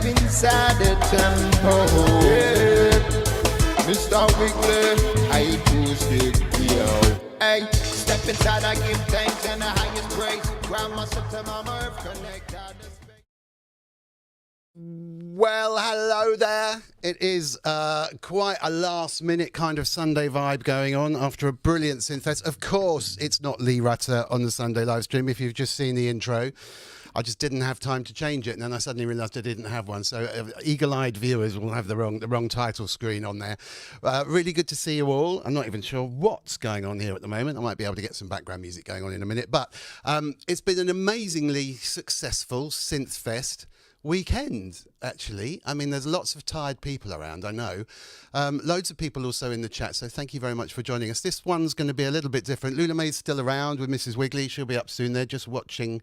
Inside the tempo, yeah. Mr. Wiggly, I acoustic, yo. Hey, step inside, I give thanks and the highest praise. Grandma said to Mama Earth, connect out the space. Well, hello there. It is quite a last-minute kind of Sunday vibe going on after a brilliant Synthfest. Of course, it's not Lee Rutter on the Sunday live stream. If you've just seen the intro, I just didn't have time to change it, and then I suddenly realised I didn't have one. So eagle-eyed viewers will have the wrong title screen on there. Really good to see you all. I'm not even sure what's going on here at the moment. I might be able to get some background music going on in a minute. But it's been an amazingly successful Synthfest weekend, actually. I mean, there's lots of tired people around, I know. Loads of people also in the chat, so thank you very much for joining us. This one's going to be a little bit different. Loullamae's still around with Mrs. Wiggly. She'll be up soon. They're just watching...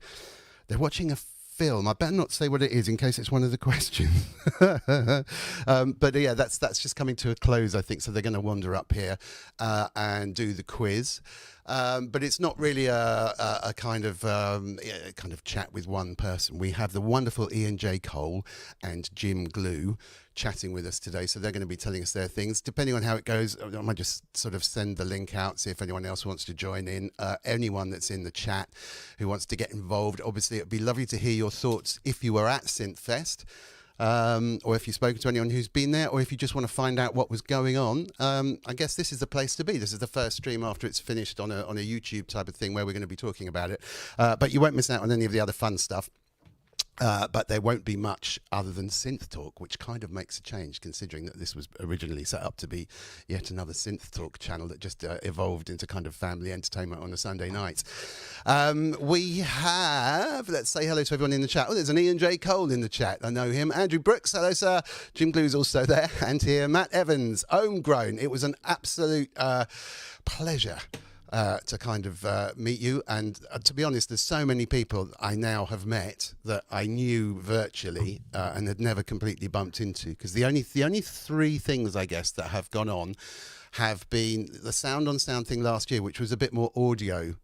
They're watching a film. I better not say what it is in case it's one of the questions. But yeah, that's just coming to a close, I think. So they're going to wander up here and do the quiz. But it's not really a kind of chat with one person. We have the wonderful Ian J. Cole and Jim Glue chatting with us today, so they're going to be telling us their things. Depending on how it goes, I might just sort of send the link out, see if anyone else wants to join in. Anyone that's in the chat who wants to get involved, obviously it'd be lovely to hear your thoughts if you were at Synthfest. Or if you've spoken to anyone who's been there, or if you just want to find out what was going on, I guess this is the place to be. This is the first stream after it's finished on a YouTube type of thing where we're going to be talking about it. But you won't miss out on any of the other fun stuff. But there won't be much other than Synth Talk, which kind of makes a change considering that this was originally set up to be yet another Synth Talk channel that just evolved into kind of family entertainment on a Sunday night. We have, let's say hello to everyone in the chat. Oh, there's an Ian J. Cole in the chat. I know him. Andrew Brooks, hello sir. Jim Glue's also there. And here, Matt Evans, homegrown. It was an absolute pleasure to kind of meet you, and to be honest, there's so many people I now have met that I knew virtually and had never completely bumped into, because the only three things I guess that have gone on have been the Sound on Sound thing last year, which was a bit more audio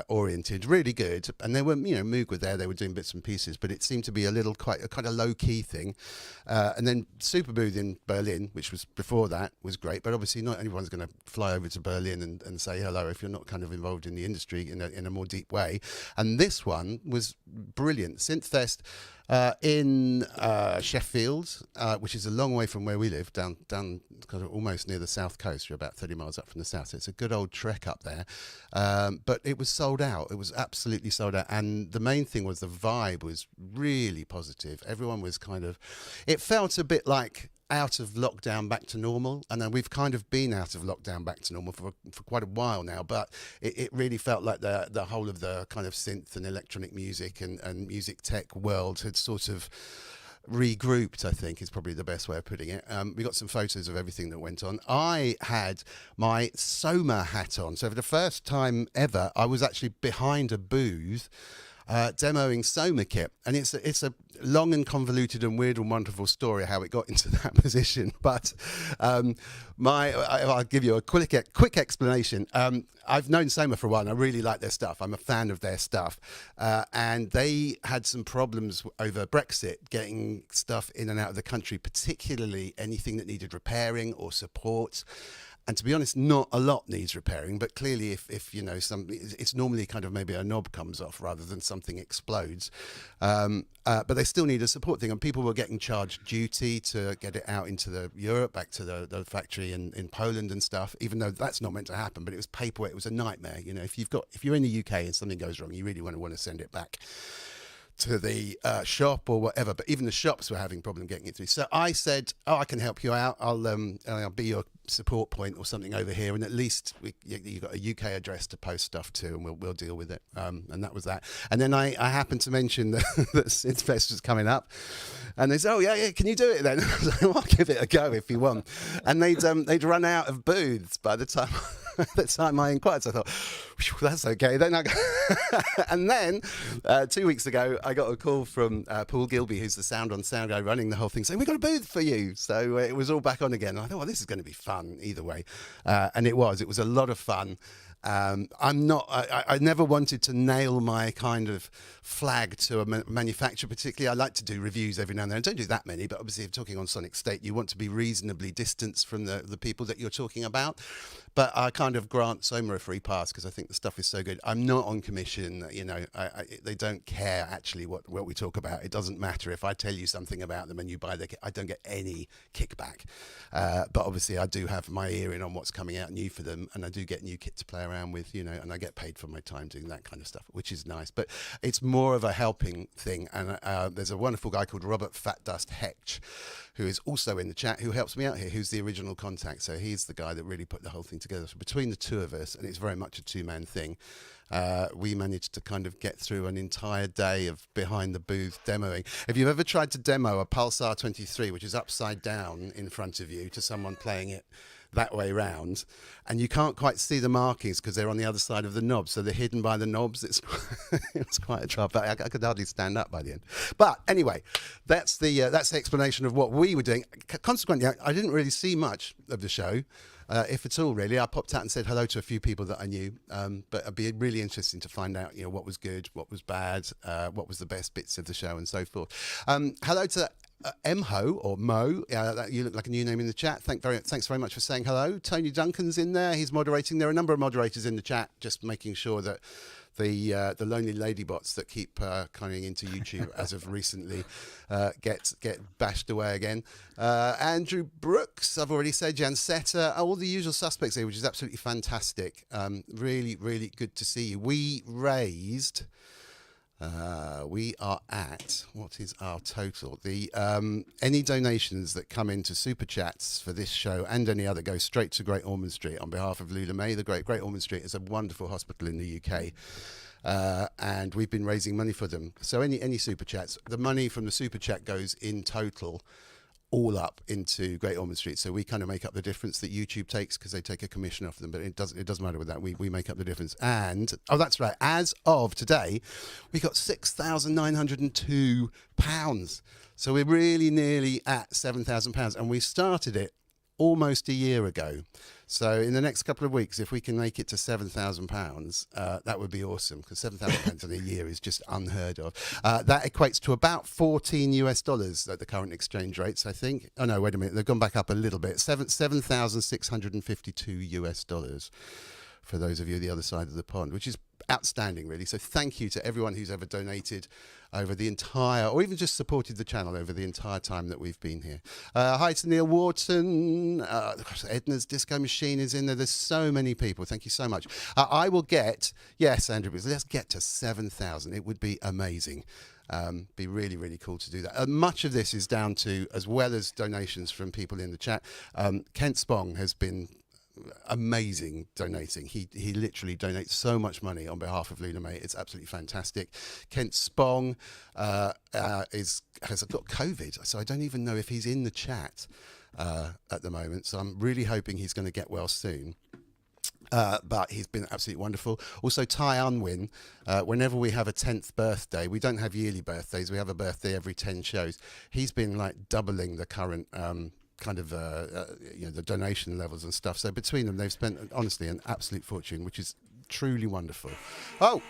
oriented, really good, and they were, Moog were there, they were doing bits and pieces, but it seemed to be a kind of low-key thing. And then Superbooth in Berlin, which was before that, was great, but obviously not everyone's going to fly over to Berlin and say hello if you're not kind of involved in the industry in a more deep way. And this one was brilliant. Synthfest in Sheffield, which is a long way from where we live, down kind of almost near the south coast. We're about 30 miles up from the south, so it's a good old trek up there. But it was sold out. It was absolutely sold out, and the main thing was the vibe was really positive. Everyone was it felt a bit like out of lockdown back to normal, and then we've kind of been out of lockdown back to normal for quite a while now, but it really felt like the whole of the kind of synth and electronic music and music tech world had sort of regrouped, I think is probably the best way of putting it. We got some photos of everything that went on. I had my Soma hat on, so for the first time ever I was actually behind a booth demoing Soma kit, and it's a long and convoluted and weird and wonderful story how it got into that position, but I'll give you a quick explanation. I've known Soma for a while and I really like their stuff. I'm a fan of their stuff, and they had some problems over Brexit getting stuff in and out of the country, particularly anything that needed repairing or support. And to be honest, not a lot needs repairing, but clearly if it's normally kind of maybe a knob comes off rather than something explodes. But they still need a support thing, and people were getting charged duty to get it out into Europe, back to the factory in Poland and stuff, even though that's not meant to happen, but it was paperwork. It was a nightmare. If you're in the UK and something goes wrong, you really want to send it back to the shop or whatever, but even the shops were having problem getting it through. So I said, I can help you out. I'll be your support point or something over here, and at least you got a UK address to post stuff to, and we'll deal with it. And that was that. And then I happened to mention that Synthfest was coming up, and they said, "Oh yeah, can you do it then?" I was like, "Well, I'll give it a go if you want." And they'd run out of booths by the time the time I inquired. So I thought, that's okay. Then and then 2 weeks ago, I got a call from Paul Gilby, who's the sound on sound guy running the whole thing, saying, we've got a booth for you. So it was all back on again. And I thought, well, this is going to be fun either way. And it was. It was a lot of fun. I never wanted to nail my kind of flag to a manufacturer particularly. I like to do reviews every now and then. I don't do that many, but obviously if you're talking on Sonic State, you want to be reasonably distanced from the people that you're talking about. But I kind of grant Soma a free pass because I think the stuff is so good. I'm not on commission, you know. They don't care actually what we talk about. It doesn't matter if I tell you something about them and you buy the kit. I don't get any kickback. But obviously I do have my ear in on what's coming out new for them, and I do get new kit to play around with, you know, and I get paid for my time doing that kind of stuff, which is nice. But it's more of a helping thing. And there's a wonderful guy called Robert Fat Dust Hetch, who is also in the chat, who helps me out here, who's the original contact. So he's the guy that really put the whole thing together. So between the two of us, and it's very much a two-man thing, we managed to kind of get through an entire day of behind the booth demoing. If you've ever tried to demo a Pulsar 23, which is upside down in front of you, to someone playing it that way round, and you can't quite see the markings because they're on the other side of the knobs, so they're hidden by the knobs. It's quite a trouble. I could hardly stand up by the end. But anyway, that's the explanation of what we were doing. Consequently, I didn't really see much of the show. If at all, really. I popped out and said hello to a few people that I knew, but it'd be really interesting to find out, you know, what was good, what was bad, what was the best bits of the show, and so forth. Hello to Mho or Mo, you look like a new name in the chat. Thanks very much for saying hello. Tony Duncan's in there. He's moderating. There are a number of moderators in the chat, just making sure that the lonely ladybots that keep coming into YouTube as of recently get bashed away again. Andrew Brooks, I've already said. Jansetta, all the usual suspects here, which is absolutely fantastic. Really, really good to see you. We raised. We are at, what is our total? The any donations that come into Super Chats for this show and any other go straight to Great Ormond Street on behalf of Loullamae. The Great Ormond Street is a wonderful hospital in the UK. And we've been raising money for them. So any Super Chats, the money from the Super Chat goes in total all up into Great Ormond Street. So we kind of make up the difference that YouTube takes because they take a commission off them, but it doesn't matter with that. We make up the difference. And, oh, that's right, as of today, we got £6,902. So we're really nearly at £7,000, and we started it almost a year ago. So in the next couple of weeks, if we can make it to £7,000, that would be awesome, because £7,000 in a year is just unheard of. That equates to about $14 at the current exchange rates, I think. Oh no, wait a minute, they've gone back up a little bit. $7,652 for those of you the other side of the pond, which is outstanding, really. So thank you to everyone who's ever donated over the entire, or even just supported the channel over the entire time that we've been here. Hi to Neil Wharton. Edna's Disco Machine is in there. There's so many people. Thank you so much. I will get, yes, Andrew, let's get to 7,000. It would be amazing. Be really, really cool to do that. Much of this is down to, as well as donations from people in the chat, Kent Spong has been amazing donating. He literally donates so much money on behalf of Loullamae. It's absolutely fantastic. Kent Spong has got COVID, so I don't even know if he's in the chat at the moment. So I'm really hoping he's going to get well soon. But he's been absolutely wonderful. Also, Ty Unwin, whenever we have a 10th birthday, we don't have yearly birthdays, we have a birthday every 10 shows. He's been like doubling the current kind of the donation levels and stuff. So between them, they've spent, honestly, an absolute fortune, which is truly wonderful. Oh!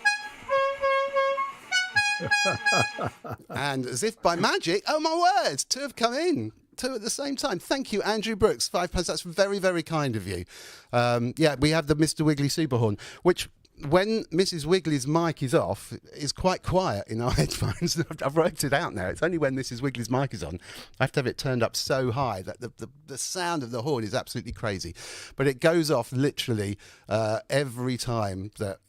And as if by magic, oh my word, two have come in. Two at the same time. Thank you, Andrew Brooks, £5. That's very, very kind of you. Yeah, we have the Mr. Wiggly Superhorn, which, when Mrs. Wiggly's mic is off, is quite quiet in our headphones. I've worked it out now. It's only when Mrs. Wiggly's mic is on, I have to have it turned up so high that the sound of the horn is absolutely crazy. But it goes off literally every time that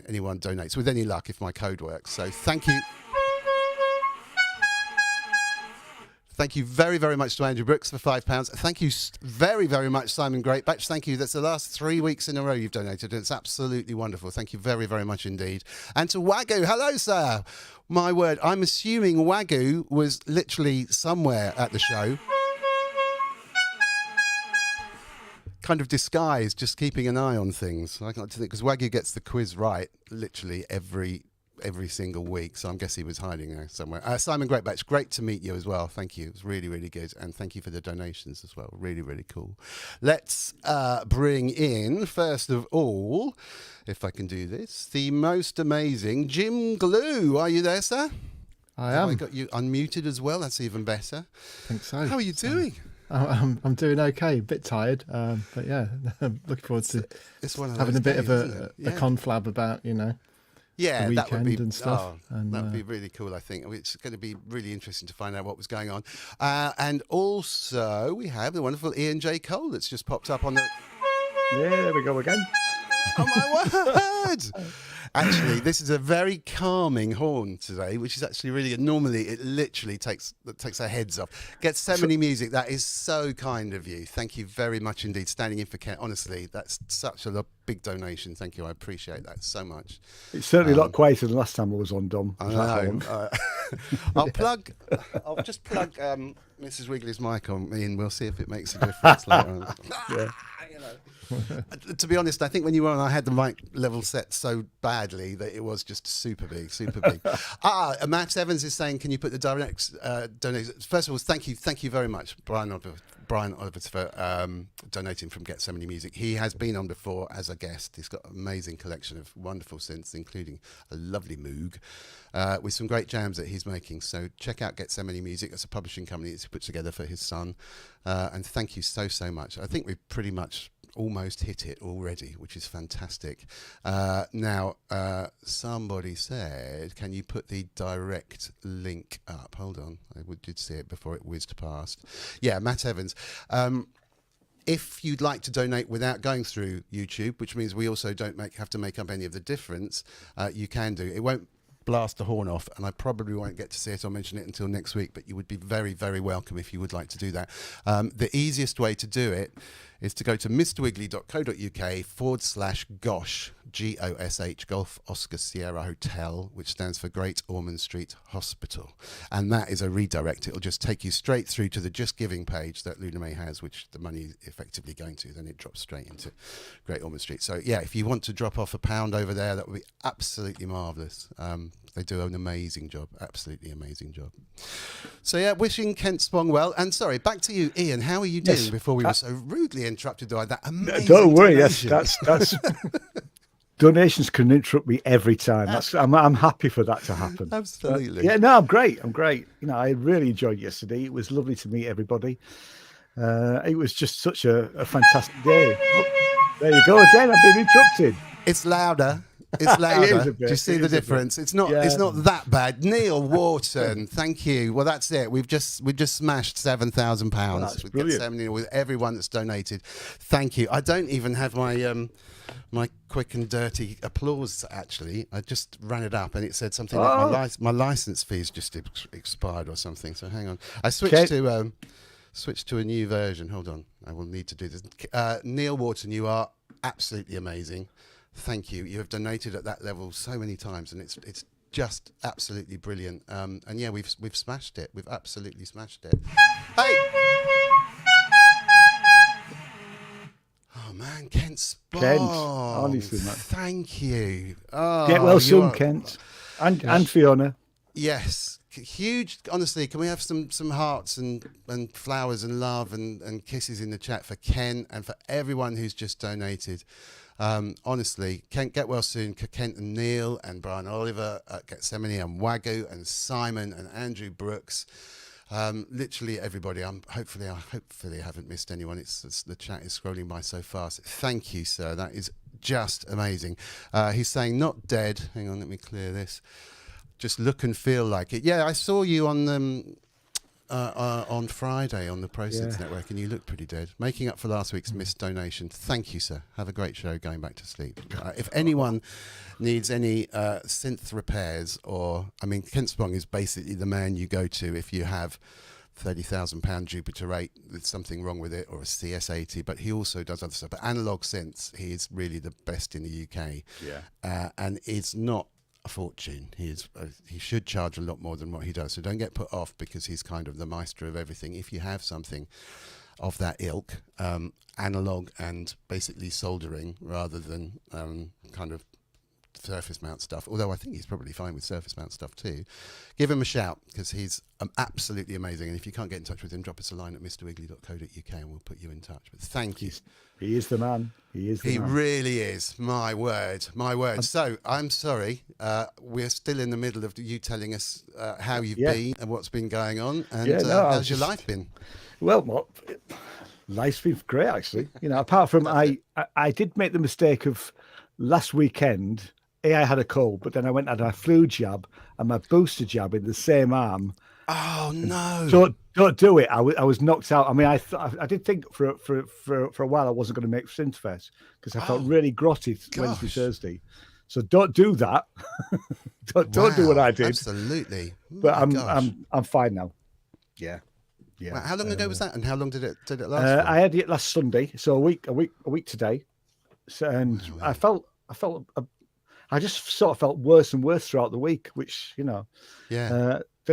anyone donates, with any luck, if my code works. So thank you. Thank you very, very much to Andrew Brooks for £5. Thank you very, very much, Simon Greatbatch. Thank you. That's the last 3 weeks in a row you've donated. It's absolutely wonderful. Thank you very, very much indeed. And to Wagyu. Hello, sir. My word. I'm assuming Wagyu was literally somewhere at the show. kind of disguise, just keeping an eye on things. I like to think because Wagyu gets the quiz right literally every single week, so I guess he was hiding there somewhere. Simon Greatbatch, great to meet you as well. Thank you. It was really, really good, and thank you for the donations as well. Really, really cool. Let's bring in, first of all, if I can do this, the most amazing Jim Glue. Are you there, sir? I am. Have I got you unmuted as well? That's even better. I think so. How are you doing? I'm doing okay. A bit tired, but yeah, I'm looking forward to having a bit of a conflab about, yeah, the that would be and stuff. That would be really cool. I think it's going to be really interesting to find out what was going on. And also, we have the wonderful Ian J. Cole that's just popped up on the. Yeah, there we go again. Oh my word! Actually, this is a very calming horn today, which is actually really good. Normally, it literally takes our heads off. Gethsemane music, that is so kind of you. Thank you very much indeed. Standing in for Kent, honestly, that's such a big donation. Thank you, I appreciate that so much. It's certainly a lot quieter than last time I was on, Dom. I know. I'll just plug Mrs. Wiggly's mic on in. We'll see if it makes a difference later on. Yeah. To be honest, I think when you were on, I had the mic level set so badly that it was just super big, super big. Matt Evans is saying, can you put the direct donations? First of all, thank you very much, Brian Oliver, for donating from Gethsemane Music. He has been on before as a guest. He's got an amazing collection of wonderful synths, including a lovely Moog, with some great jams that he's making. So check out Gethsemane Music. It's a publishing company that he put together for his son. And thank you so much. I think we've pretty much almost hit it already, which is fantastic. Now, somebody said, can you put the direct link up? Hold on, I did see it before it whizzed past. Yeah, Matt Evans. If you'd like to donate without going through YouTube, which means we also don't have to make up any of the difference, you can do. It won't blast the horn off, and I probably won't get to see it or mention it until next week, but you would be very, very welcome if you would like to do that. The easiest way to do it is to go to mrwiggly.co.uk/GOSH, GOSH, Golf Oscar Sierra Hotel, which stands for Great Ormond Street Hospital. And that is a redirect. It'll just take you straight through to the Just Giving page that Loullamae has, which the money is effectively going to. Then it drops straight into Great Ormond Street. So, yeah, if you want to drop off £1 over there, that would be absolutely marvellous. They do an amazing job, absolutely amazing job. So, yeah, wishing Kent Spong well. And sorry, back to you, Ian. How are you doing before we were so rudely interrupted by that amazing Don't worry, donation? that's donations can interrupt me every time. I'm happy for that to happen. Absolutely. I'm great. I really enjoyed yesterday. It was lovely to meet everybody. It was just such a fantastic day. Oh, there you go again. I've been interrupted. It's louder. It's louder. Do you see the difference? It's not that bad. Neil Wharton, thank you. Well, that's it. We've just smashed £7,000 with Gethsemane, with everyone that's donated. Thank you. I don't even have my my quick and dirty applause. Actually, I just ran it up and it said something like my license fees just expired or something. So hang on. I switched to a new version. Hold on. I will need to do this. Neil Wharton, you are absolutely amazing. Thank you. You have donated at that level so many times, and it's just absolutely brilliant. And yeah, we've smashed it. We've absolutely smashed it. Hey! Oh man, Kent Spong. Kent, honestly, man. Thank you. Oh, get well soon, Kent, and Fiona. Yes. Huge. Honestly, can we have some hearts and flowers and love and kisses in the chat for Ken and for everyone who's just donated. Honestly, Kent, get well soon. Kent and Neil and Brian Oliver at Gethsemane and Wagyu and Simon and Andrew Brooks. Literally everybody. Hopefully I haven't missed anyone. It's the chat is scrolling by so fast. Thank you, sir. That is just amazing. He's saying not dead. Hang on, let me clear this. Just look and feel like it. Yeah, I saw you on Friday on the ProSynth Network, and you look pretty dead. Making up for last week's missed donation. Thank you, sir. Have a great show going back to sleep. If anyone needs any synth repairs, Kent Spong is basically the man you go to if you have £30,000 Jupiter 8 with something wrong with it, or a CS80, but he also does other stuff. But analog synths, he is really the best in the UK. Yeah. And it's not a fortune. He should charge a lot more than what he does. So don't get put off because he's kind of the maestro of everything. If you have something of that ilk, analog and basically soldering rather than kind of surface mount stuff, although I think he's probably fine with surface mount stuff too. Give him a shout because he's absolutely amazing, and if you can't get in touch with him, drop us a line at mrwiggly.co.uk and we'll put you in touch. But thank you. He is the man. He really is. My word. So I'm sorry, we're still in the middle of you telling us how you've been and what's been going on, and how's your life been? Well, life's been great actually. Apart from I did make the mistake of last weekend. I had a cold, but then I went and had a flu jab and my booster jab in the same arm. Oh no! Don't do it. I was knocked out. I mean, I did think for a while I wasn't going to make Synthfest because I felt really grotty Wednesday, Thursday. So don't do that. don't do what I did. Absolutely. But I'm fine now. Yeah. Wow, how long ago was that, and how long did it last? I had it last Sunday, so a week today. So, and I just sort of felt worse and worse throughout the week, which, then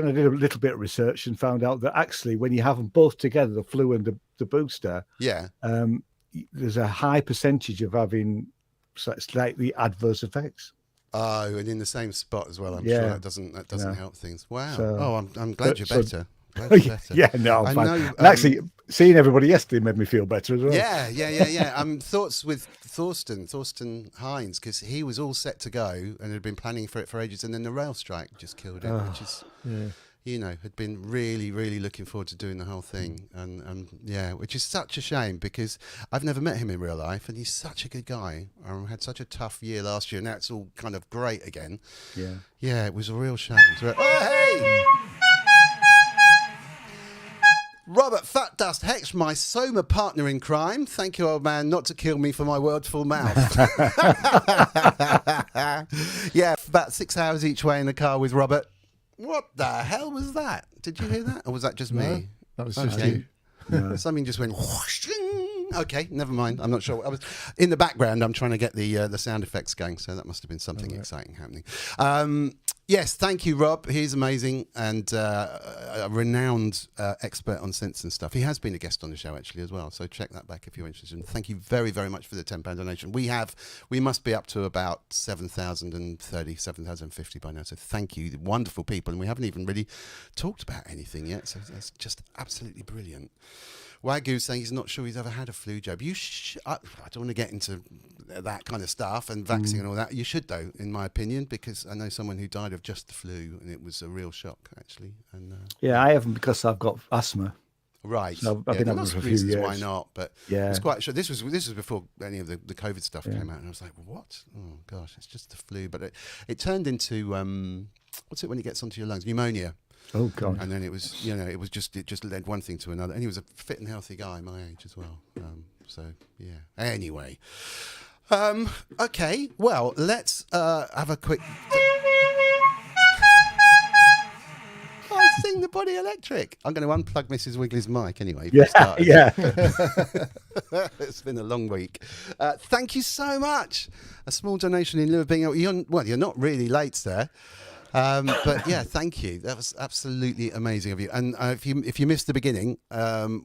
I did a little bit of research and found out that actually when you have them both together, the flu and the booster, there's a high percentage of having slightly adverse effects. Oh, and in the same spot as well. I'm sure that doesn't help things. Wow. I'm glad you're better. Yeah, no, I'm fine. And actually, seeing everybody yesterday made me feel better as well. Yeah. Thoughts with Thorsten Hines, because he was all set to go and had been planning for it for ages, and then the rail strike just killed it, which is, had been really, really looking forward to doing the whole thing, and which is such a shame because I've never met him in real life, and he's such a good guy. I had such a tough year last year, and now it's all kind of great again. Yeah, it was a real shame. Hey! Robert Fat Dust Hex, my Soma partner in crime. Thank you, old man, not to kill me for my wordful mouth. About 6 hours each way in the car with Robert. What the hell was that? Did you hear that? Or was that just me? That was just you. No. Something just went whoosh. Okay, never mind. I'm not sure. I was in the background. I'm trying to get the sound effects going, so that must have been something exciting happening. Yes, thank you, Rob. He's amazing and a renowned expert on synths and stuff. He has been a guest on the show actually as well, so check that back if you're interested. And thank you very, very much for the £10 donation. We must be up to about 7,030, 7,050 by now. So thank you, wonderful people. And we haven't even really talked about anything yet, so that's just absolutely brilliant. Wagyu saying he's not sure he's ever had a flu jab. I don't want to get into that kind of stuff and vaccine and all that. You should, though, in my opinion, because I know someone who died of just the flu, and it was a real shock, actually. And I haven't because I've got asthma. Right. So I've been having it for a few years. Why not? But it's quite sure. This was before any of the COVID stuff came out, and I was like, what? Oh gosh, it's just the flu. But it turned into what's it when it gets onto your lungs? Pneumonia. Oh God! And then it was, it just led one thing to another. And he was a fit and healthy guy, my age as well. Anyway, okay. Well, let's have a quick. I sing the Body Electric. I'm going to unplug Mrs. Wiggly's mic anyway. Yeah. It's been a long week. Thank you so much. A small donation in lieu of being. You're not really late, sir. But yeah, thank you. That was absolutely amazing of you. And if you missed the beginning,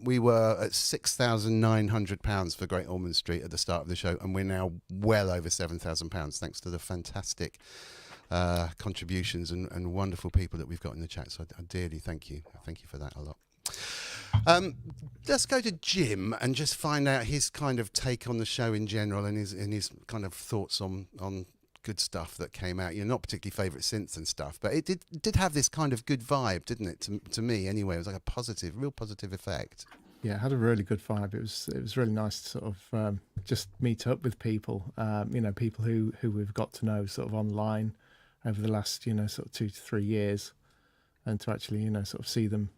we were at £6,900 for Great Ormond Street at the start of the show, and we're now well over £7,000 thanks to the fantastic contributions and wonderful people that we've got in the chat. So I dearly thank you. Thank you for that a lot. Let's go to Jim and just find out his kind of take on the show in general and his kind of thoughts on good stuff that came out. You're not particularly favourite synths and stuff, but it did have this kind of good vibe, didn't it? To me, anyway, it was like a real positive effect. Yeah, it had a really good vibe. It was really nice to sort of just meet up with people. People who we've got to know sort of online over the last sort of 2 to 3 years, and to actually sort of see them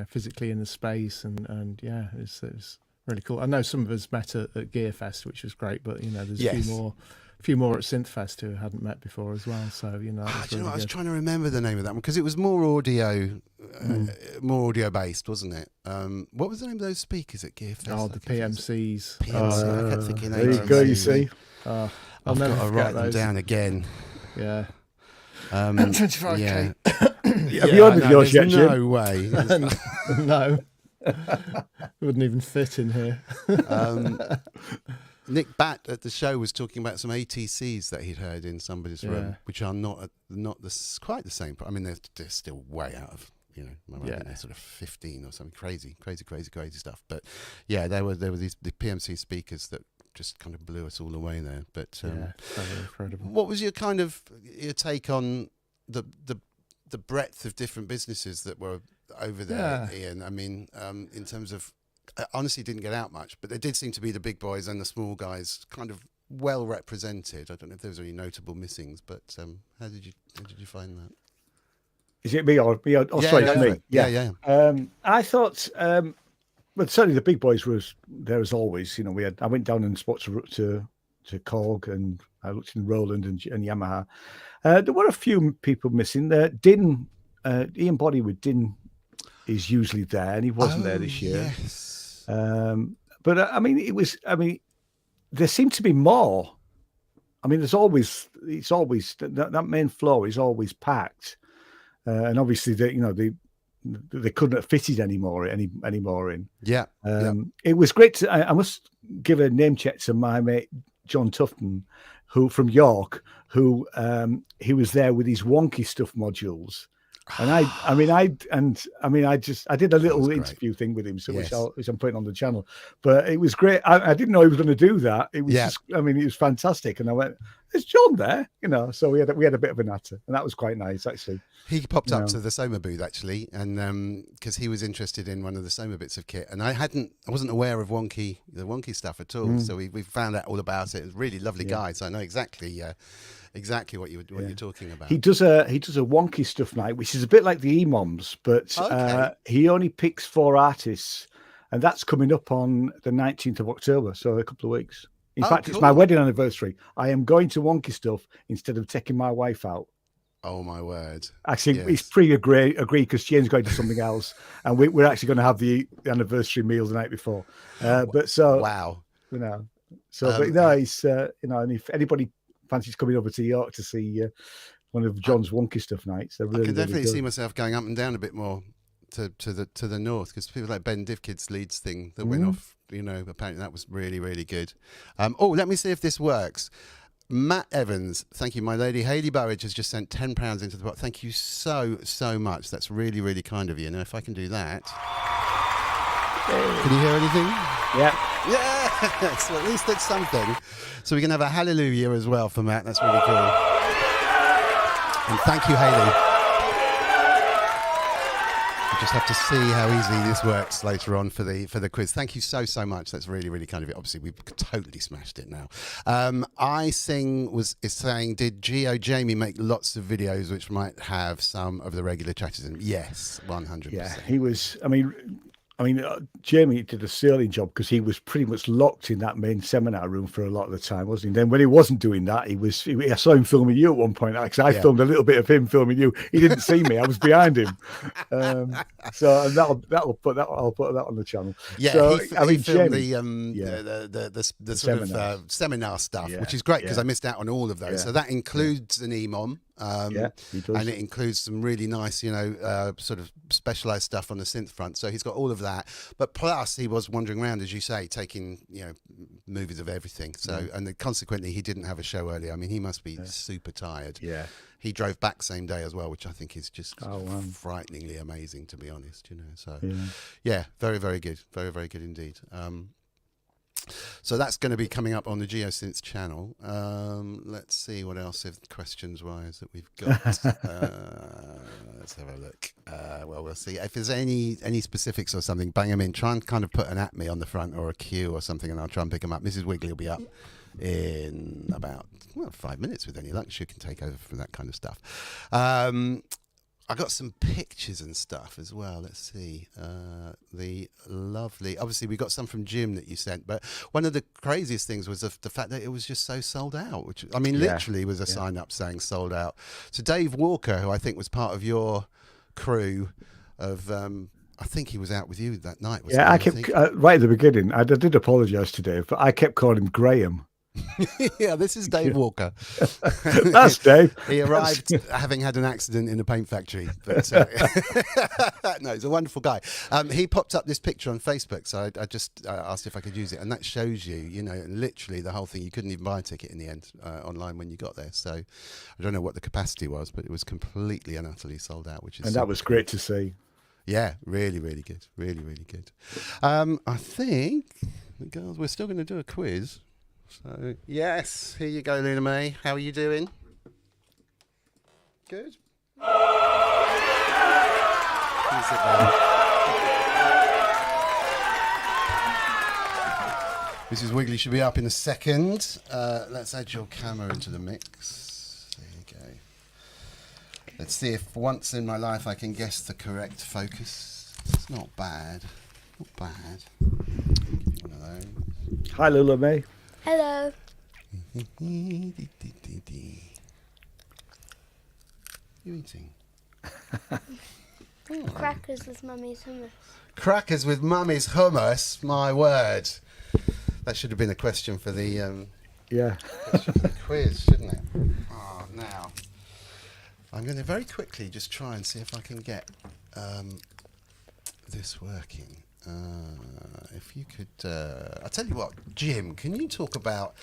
physically in the space and it was really cool. I know some of us met at Gearfest, which was great, but there's a few more at Synthfest who hadn't met before as well. So I was trying to remember the name of that one because it was more audio based, wasn't it? What was the name of those speakers at Gearfest? Oh, the PMCs. PMC. I kept thinking there you go. You see, I've got to write them down again. Yeah. 25k. Have you ordered yours yet, Jim? No way. No. Wouldn't even fit in here. Nick Batt at the show was talking about some ATCs that he'd heard in somebody's room, which are quite the same. I mean, they're still way out of, I think they're sort of 15 or something, crazy stuff. But yeah, there were the PMC speakers that just kind of blew us all away there. But incredible. What was your take on the breadth of different businesses that were over there, Ian? I mean, in terms of, I honestly didn't get out much, but there did seem to be the big boys and the small guys kind of well represented. I don't know if there was any notable missings, but how did you find that? Is it me or sorry, me? Yeah. I thought, well, certainly the big boys was there as always. I went down and spoke to Korg, and I looked in Roland and Yamaha. There were a few people missing there. Ian Body with Din is usually there, and he wasn't there this year. Yes. But there seemed to be more. I mean, it's always that main floor is always packed, and obviously they couldn't have fitted any more in. Yeah. It was great. I must give a name check to my mate John Tufton, who from York, who he was there with his wonky stuff modules. And I did a little interview thing with him, which I'm putting on the channel. But it was great. I didn't know he was going to do that. It was it was fantastic. And I went, "Is John there?" So we had a bit of a natter, and that was quite nice actually. He popped up to the Soma booth actually, and because he was interested in one of the Soma bits of kit, and I wasn't aware of the wonky stuff at all. So we found out all about it. It was a really lovely guy, so I know exactly what you're talking about. He does a wonky stuff night, which is a bit like the EMOMs, but he only picks 4 artists, and that's coming up on the 19th of October, so a couple of weeks. In fact, It's my wedding anniversary. I am going to wonky stuff instead of taking my wife out. Oh my word! Actually, it's pre-agreed because Jane's going to something else, and we're actually going to have the anniversary meal the night before. Wow. It's and if anybody fancies coming over to York to see one of John's wonky stuff nights, they're really, I can definitely really see myself going up and down a bit more to the north, because people like Ben Divkid's Leeds thing that went off, apparently that was really, really good. Let me see if this works. Matt Evans, thank you, my lady. Hayley Burridge has just sent £10 into the pot. Thank you so much. That's really, really kind of you. Now, if I can do that, can you hear anything? Yeah. So at least it's something. So we can have a hallelujah as well for Matt. That's really cool. And thank you, Hayley. We just have to see how easily this works later on for the quiz. Thank you so much. That's really, really kind of you. Obviously, we've totally smashed it now. Is saying, did Geo Jamie make lots of videos which might have some of the regular chatters in them? Yes, 100%. Yeah, he was. Jamie did a sterling job because he was pretty much locked in that main seminar room for a lot of the time, wasn't he? Then when he wasn't doing that, I saw him filming you at one point, because I filmed a little bit of him filming you. He didn't see me; I was behind him. So I'll put that on the channel. Yeah, so, he filmed Jamie, the sort of seminar stuff, which is great because I missed out on all of those. Yeah. So that includes an EMOM. He does. And it includes some really nice, sort of specialized stuff on the synth front. So he's got all of that. But plus, he was wandering around, as you say, taking movies of everything. So and consequently, he didn't have a show earlier. I mean, he must be super tired. Yeah. He drove back same day as well, which I think is just frighteningly amazing, to be honest. So very, very good, very, very good indeed. So that's going to be coming up on the GeoSynths channel. Let's see what else, questions-wise, that we've got. Let's have a look. Well, we'll see. If there's any specifics or something, bang them in. Try and kind of put an at me on the front or a Q or something, and I'll try and pick them up. Mrs. Wiggly will be up in about 5 minutes with any luck. She can take over from that kind of stuff. I got some pictures and stuff as well. Let's see. The lovely, obviously we got some from Jim that you sent, but one of the craziest things was the fact that it was just so sold out, which I mean, literally was a sign up saying sold out. So Dave Walker, who I think was part of your crew of, I think he was out with you that night. I kept right at the beginning. I did apologise to Dave, but I kept calling him Graham. Yeah, this is Dave Walker. That's Dave. He arrived having had an accident in a paint factory. But no, he's a wonderful guy. He popped up this picture on Facebook, so I just asked if I could use it. And that shows you, literally the whole thing. You couldn't even buy a ticket in the end online when you got there. So I don't know what the capacity was, but it was completely and utterly sold out, And that was great to see. Yeah, really, really good. Really, really good. I think, the girls, we're still going to do a quiz. So, yes, here you go, Loullamae. How are you doing? Good. Mrs. Wiggly should be up in a second. Let's add your camera into the mix. There you go. Let's see if once in my life I can guess the correct focus. It's not bad. Not bad. One of those. Hi, Loullamae. Hello. You eating? Crackers with Mummy's hummus. Crackers with Mummy's hummus. My word. That should have been a question for the question for the quiz, shouldn't it? Oh, now I'm going to very quickly just try and see if I can get this working. If you could, I'll tell you what, Jim, can you talk about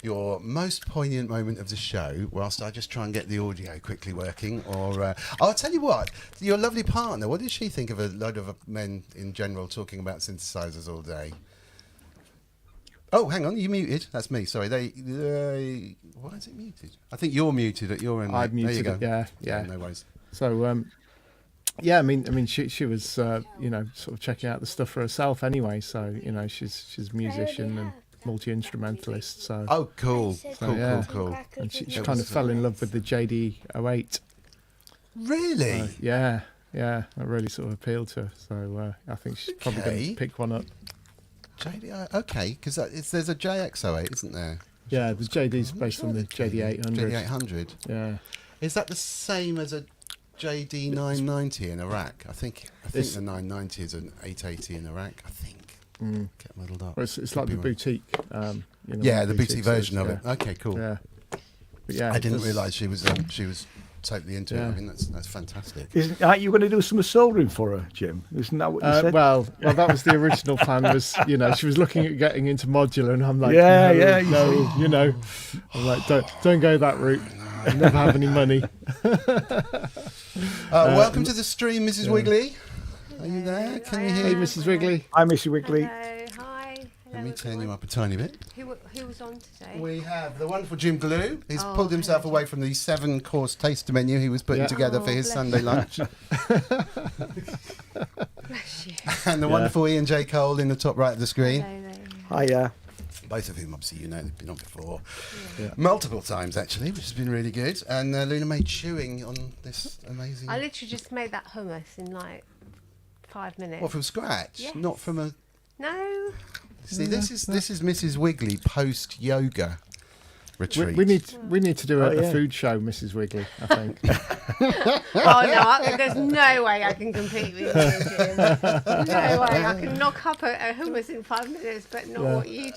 your most poignant moment of the show whilst I just try and get the audio quickly working? Or I'll tell you what, your lovely partner, what did she think of a load of men in general talking about synthesizers all day? Oh, hang on, you muted. That's me. Sorry, they why is it muted? I think you're muted at your end. I've muted there you go. it. Yeah. No worries. So, yeah, I mean, she was, sort of checking out the stuff for herself anyway. So, she's a musician and multi-instrumentalist. So, oh, cool, cool. And she kind of fell in love with the JD-08. Really? Yeah, that really sort of appealed to her. So, I think she's probably going to pick one up. JD, okay, because there's a JX08, isn't there? Yeah, the JD's based on the JD800. JD800. Yeah. Is that the same as a JD990 in Iraq? I think the 990 is an 880 in Iraq. I think. Get muddled up. Well, it's like the boutique. Yeah, the boutique version of it. Okay, cool. Yeah. But yeah, I didn't realise she was totally into it. I mean, that's fantastic. Aren't you going to do some soldering for her, Jim? Isn't that what you said? Well, that was the original plan. Was she was looking at getting into modular, and I'm like, no, I'm like, don't go that route. You never have any money. Welcome to the stream, Mrs. Wiggly. Are you there? Can you hear? Hey, Mrs. Wiggly. Hi, Mrs. Wiggly. Hello, hi. Let me turn you up a tiny bit. Who was on today? We have the wonderful Jim Glue. He's pulled himself away from the 7-course taster menu he was putting together for his Sunday lunch. Bless you. And the wonderful Ian J. Cole in the top right of the screen. Hiya. Both of whom, obviously, they've been on before. Yeah. Multiple times, actually, which has been really good. And Loullamae chewing on this amazing... I literally just made that hummus in like 5 minutes. What, from scratch? Yes. Not from a... No. See, this is Mrs. Wiggly post yoga retreat. We need to do a food show, Mrs. Wiggly, I think. Oh no, there's no way I can compete with you, Jim. No way I can knock up a hummus in 5 minutes, but not what you do.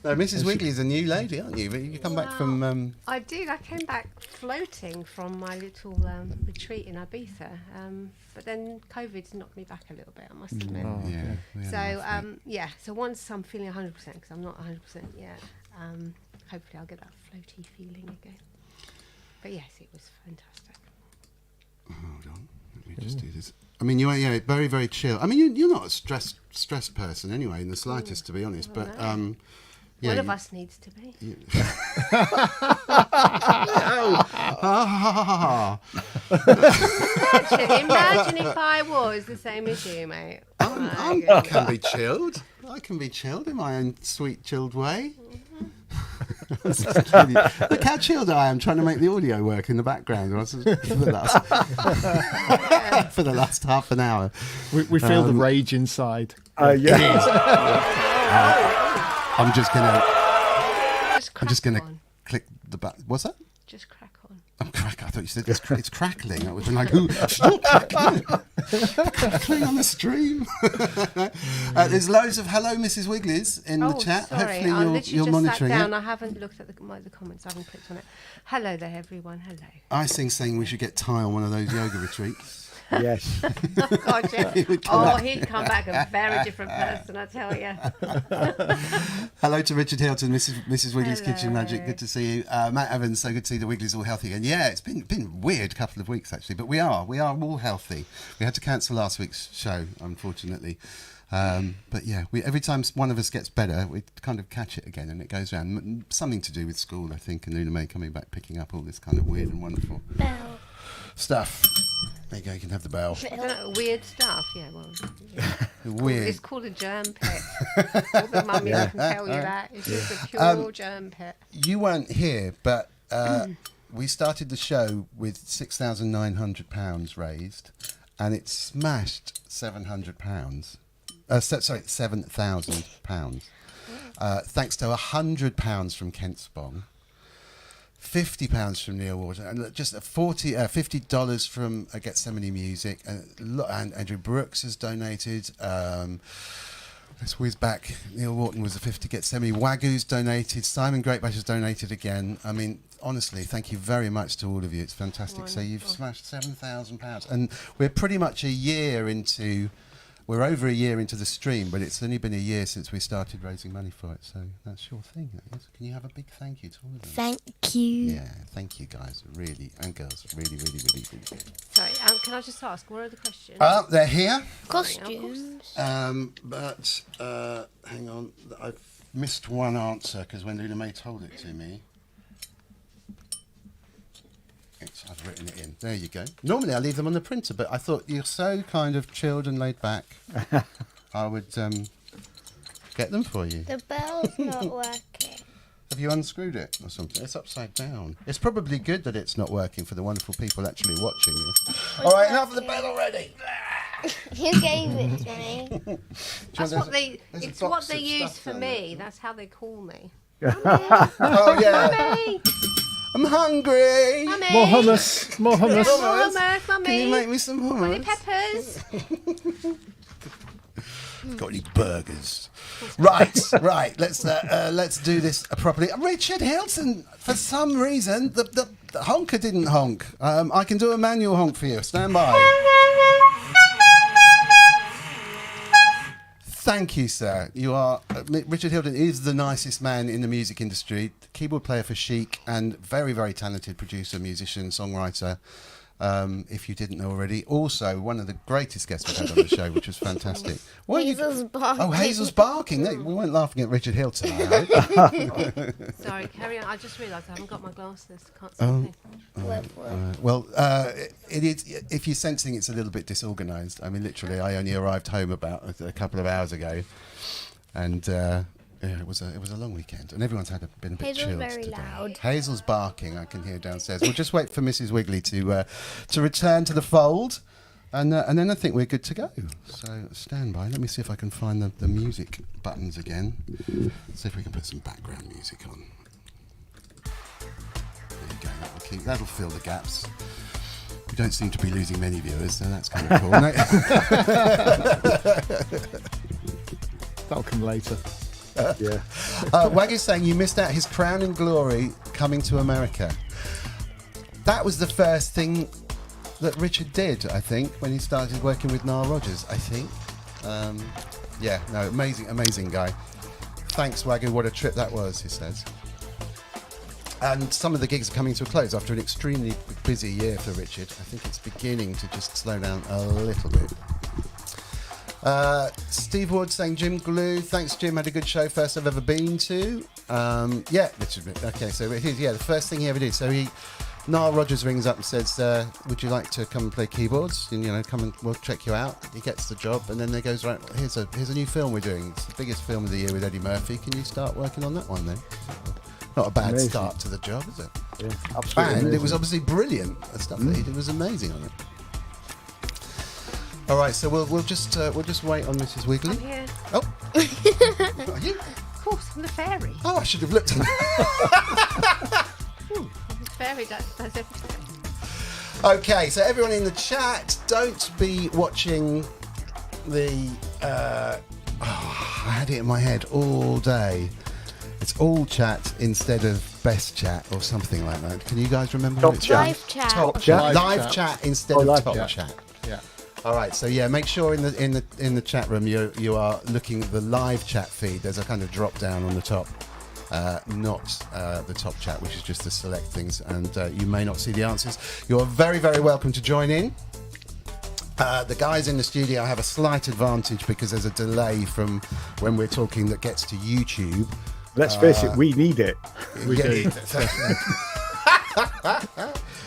No, Mrs. Wiggly is a new lady, aren't you? You come back from... I did. I came back floating from my little retreat in Ibiza. But then COVID's knocked me back a little bit, I must admit. So once I'm feeling 100%, because I'm not 100% yet, hopefully I'll get that floaty feeling again. But yes, it was fantastic. Hold on. Let me just do this. I mean, you are very, very chill. I mean, you're not a stressed person anyway, in the sligest, to be honest. But... one of us needs to be. Imagine if I was the same as you, mate. I can be chilled. I can be chilled in my own sweet, chilled way. Look how chilled I am trying to make the audio work in the background for the last half an hour. We feel the rage inside. I'm just gonna click the button. What's that? Just crack on. I'm crack. I thought you said it's crackling. I was like, ooh, stop crackling. Crackling on the stream. There's loads of hello, Mrs. Wigglies in the chat. Sorry. Hopefully you're monitoring sat down. it. I haven't looked at the comments. I haven't clicked on it. Hello there, everyone. Hello. Icing saying we should get Ty on one of those yoga retreats. Yes. God, yeah. He'd come back a very different person, I tell you. Hello to Richard Hilton, Mrs. Wiggly's Kitchen Magic. Good to see you. Matt Evans, so good to see the Wigglies all healthy again. Yeah, it's been a weird couple of weeks actually, but we are all healthy. We had to cancel last week's show, unfortunately. But yeah, every time one of us gets better, we kind of catch it again, and it goes around. Something to do with school, I think, and Loullamae coming back, picking up all this kind of weird and wonderful stuff. There you go, you can have the bell. I don't know, weird stuff, yeah, well. Yeah. Weird. It's called a germ pit. All the mummies can tell you that. It's just a pure germ pit. You weren't here, but we started the show with £6,900 raised, and it smashed £700. £7,000. Thanks to £100 from Kent Spong. £50 from Neil Water, and just $50 from Gethsemane Music, and Andrew Brooks has donated. Let's whiz back. Neil Wharton was a 50. Gethsemane. Wagyu's donated. Simon Greatbash has donated again. I mean, honestly, thank you very much to all of you. It's fantastic. Wonderful. So you've smashed £7,000, and we're pretty much a year into. We're over a year into the stream, but it's only been a year since we started raising money for it. So that's your thing, I guess. Can you have a big thank you to all of them? Thank you. Yeah, thank you guys, really, and girls, really, really, really, really good. Sorry, can I just ask, what are the questions? They're here. Costumes. But hang on, I've missed one answer because when Loullamae told it to me, I've written it in. There you go. Normally I leave them on the printer, but I thought you're so kind of chilled and laid back. I would get them for you. The bell's not working. Have you unscrewed it or something? It's upside down. It's probably good that it's not working for the wonderful people actually watching this. All right, enough of the bell already. Who gave it to me? That's what they. It's what they use for me. That's how they call me. Oh yeah. Mummy, I'm hungry. Mummy. More hummus. More hummus. More hummus, Mummy. Can you make me some Any hummus? peppers? Got any burgers? Right. Let's do this properly. Richard Hilton, for some reason, the honker didn't honk. I can do a manual honk for you. Stand by. Thank you, sir. You are Richard Hilton is the nicest man in the music industry. Keyboard player for Chic and very, very talented producer, musician, songwriter. If you didn't know already, also one of the greatest guests we've had on the show, which was fantastic. Hazel's barking. Oh, Hazel's barking. No, we weren't laughing at Richard Hilton. I hope. Sorry, carry on. I just realised I haven't got my glasses. Can't see anything. Well, it is. If you're sensing it's a little bit disorganised, I mean, literally, I only arrived home about a couple of hours ago, and yeah, it was a long weekend, and everyone's been a bit Hazel's chilled very today. loud. Hazel's barking. I can hear downstairs. We'll just wait for Mrs. Wiggly to return to the fold, and then I think we're good to go. So stand by. Let me see if I can find the music buttons again. See if we can put some background music on. There you go. That'll fill the gaps. We don't seem to be losing many viewers, so that's kind of cool. That'll come later. Yeah. Waggy's saying you missed out his crown and glory coming to America. That was the first thing that Richard did, I think, when he started working with Nile Rodgers, I think. Yeah, no, amazing guy. Thanks, Wagyu, what a trip that was, he says. And some of the gigs are coming to a close after an extremely busy year for Richard. I think it's beginning to just slow down a little bit. Steve Ward saying Jim Glue. Thanks, Jim. Had a good show. First I've ever been to. Yeah, okay. So the first thing he ever did. So Nile Rodgers rings up and says, "Would you like to come and play keyboards? And come and we'll check you out." He gets the job, and then they goes, "Right, here's a new film we're doing. It's the biggest film of the year with Eddie Murphy. Can you start working on that one then?" Not a bad start to the job, is it? Yeah, absolutely. And it was obviously brilliant. The stuff that he did was amazing on it. All right, so we'll just wait on Mrs. Wiggly. I'm here. Oh, are you? Of course, I'm the fairy. Oh, I should have looked at that. Very specific. Okay, so everyone in the chat, don't be watching the... I had it in my head all day. It's all chat instead of best chat or something like that. Can you guys remember? Top what it's chat. Live chat. Top chat. Live chat instead of live top chat. chat. Yeah. All right, so yeah, make sure in the chat room you are looking at the live chat feed. There's a kind of drop down on the top, not the top chat, which is just to select things, and you may not see the answers. You're very, very welcome to join in. The guys in the studio have a slight advantage because there's a delay from when we're talking that gets to YouTube. Let's face it, we need it. We Yeah. do.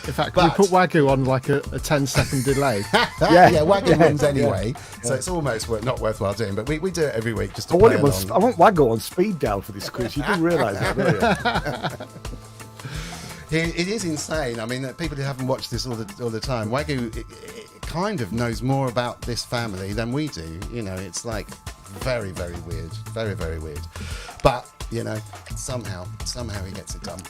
In fact, can we put Wagyu on like a 10-second delay? yeah, Wagyu wins anyway, so it's almost not worthwhile doing. But we do it every week just to play along. I want Wagyu on speed dial for this quiz. You do realise that, don't you? It is insane. I mean, people who haven't watched this all the time, Wagyu it kind of knows more about this family than we do. You know, it's like very, very weird. Very, very weird. But, you know, somehow he gets it done.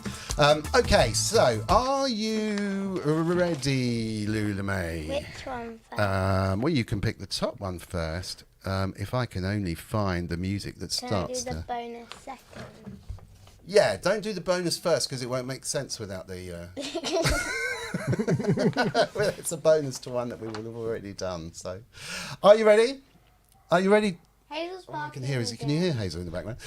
Okay, so are you ready, Loullamae? Which one first? Well, you can pick the top one first. If I can only find the music that Can I starts do the the... bonus second? Yeah, don't do the bonus first because it won't make sense without the... Well, it's a bonus to one that we will have already done. So, are you ready? Are you ready? Hazel's I can barking hear. Can you again. hear Hazel in the background?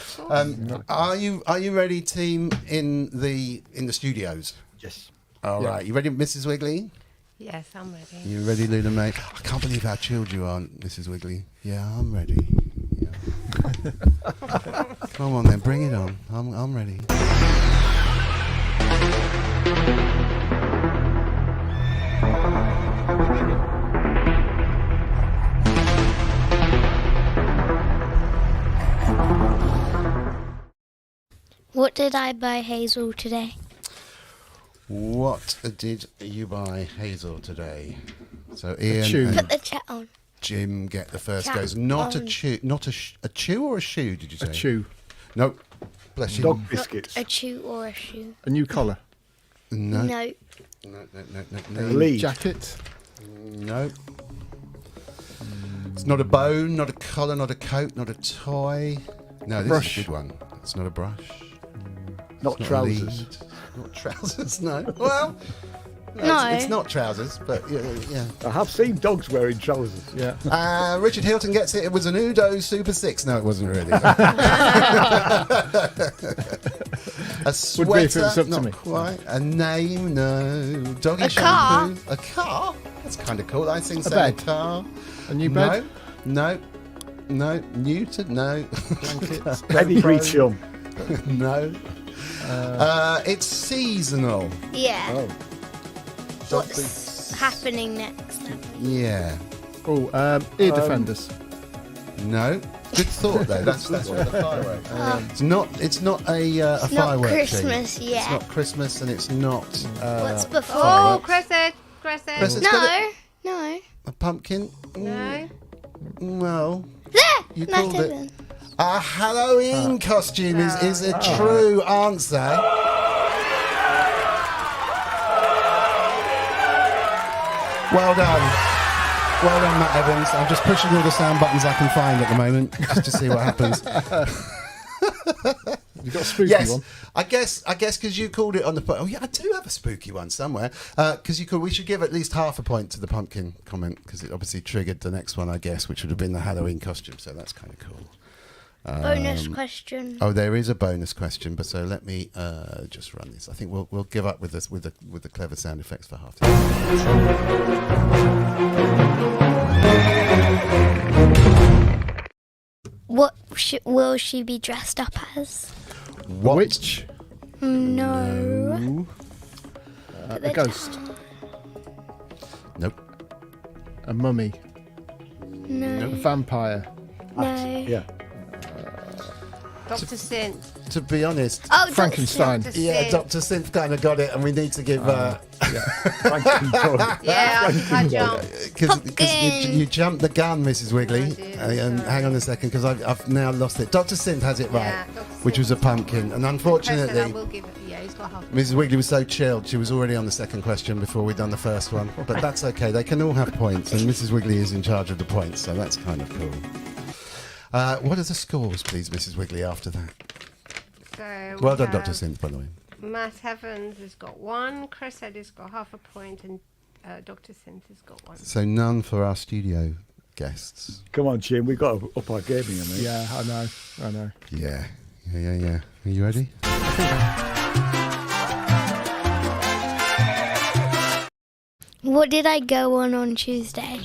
Are you ready, team in the studios? Yes. All right. You ready, Mrs. Wiggly? Yes, I'm ready. You ready, Loullamae? I can't believe how chilled you are, Mrs. Wiggly. Yeah, I'm ready. Yeah. Come on then, bring it on. I'm ready. What did I buy Hazel today? What did you buy Hazel today? So Ian chew. and Put the chat on. Jim get the first Chat goes. Not a on. chew, not a chew or a shoe. Did you say? A chew. Nope. Bless you. Dog biscuits. A chew or a shoe? A new collar. No. No. No. Lead. Jacket. No. It's not a bone, not a collar, not a coat, not a toy. No, this Brush. is a good one. It's not a brush. Not It's trousers. a lead. Not trousers. No. Well. No. It's not trousers, but yeah. I have seen dogs wearing trousers. Yeah. Richard Hilton gets it. It was an Udo Super 6. No, it wasn't really. A sweater, Would be if it was up to not me. quite. A name, no. Doggy A car? shampoo. A car? That's kind of cool. I think so. bed. A car. A new bed. No. Newton, no. Blankets. Pedigree chum. No. It's seasonal. Yeah. Oh. What's happening next? Yeah. Oh, ear defenders. No. Good thought though. That's one of the fireworks. It's not a It's not firework thing. Christmas It's yet. not Christmas and it's not What's before? Oh, fireworks. Crescent. Chris, it's No. got it. No. A pumpkin. No. Well, There. you That called it. isn't. A Halloween costume is a true answer. Well done. Well done, Matt Evans. I'm just pushing all the sound buttons I can find at the moment just to see what happens. You got a spooky Yes, one. I guess because you called it on the point. Oh yeah, I do have a spooky one somewhere. Because we should give at least half a point to the pumpkin comment because it obviously triggered the next one, I guess, which would have been the Halloween costume. So that's kind of cool. Bonus question. Oh, there is a bonus question, but so let me just run this. I think we'll give up with this with the clever sound effects for half time. What will she be dressed up as? What? Witch. No. A ghost. Nope. A mummy. No. A vampire. No. Yeah. Dr. Synth. To be honest, Oh, Frankenstein. Dr. yeah, Synth. Dr. Synth kind of got it, and we need to give Yeah, I jumped. because you jumped the gun, Mrs. Wiggly. I did, And sorry. hang on a second, because I've now lost it. Dr. Synth has it right, Yeah, Dr. which was a pumpkin, and Crescent, I unfortunately, will give it. Yeah, he's got got half. Mrs. Wigley was so chilled, she was already on the second question before we'd done the first one. But that's okay, they can all have points, and Mrs. Wigley is in charge of the points, so that's kind of cool. What are the scores, please, Mrs. Wigley, after that? So Well done, Dr. Synth, by the way. Matt Evans has got 1, Chris Eddy's got half a point, and Dr. Synth has got 1. So none for our studio guests. Come on, Jim, we've got to up our gaming, I mean. Yeah, I know. Yeah. Are you ready? What did I go on Tuesday?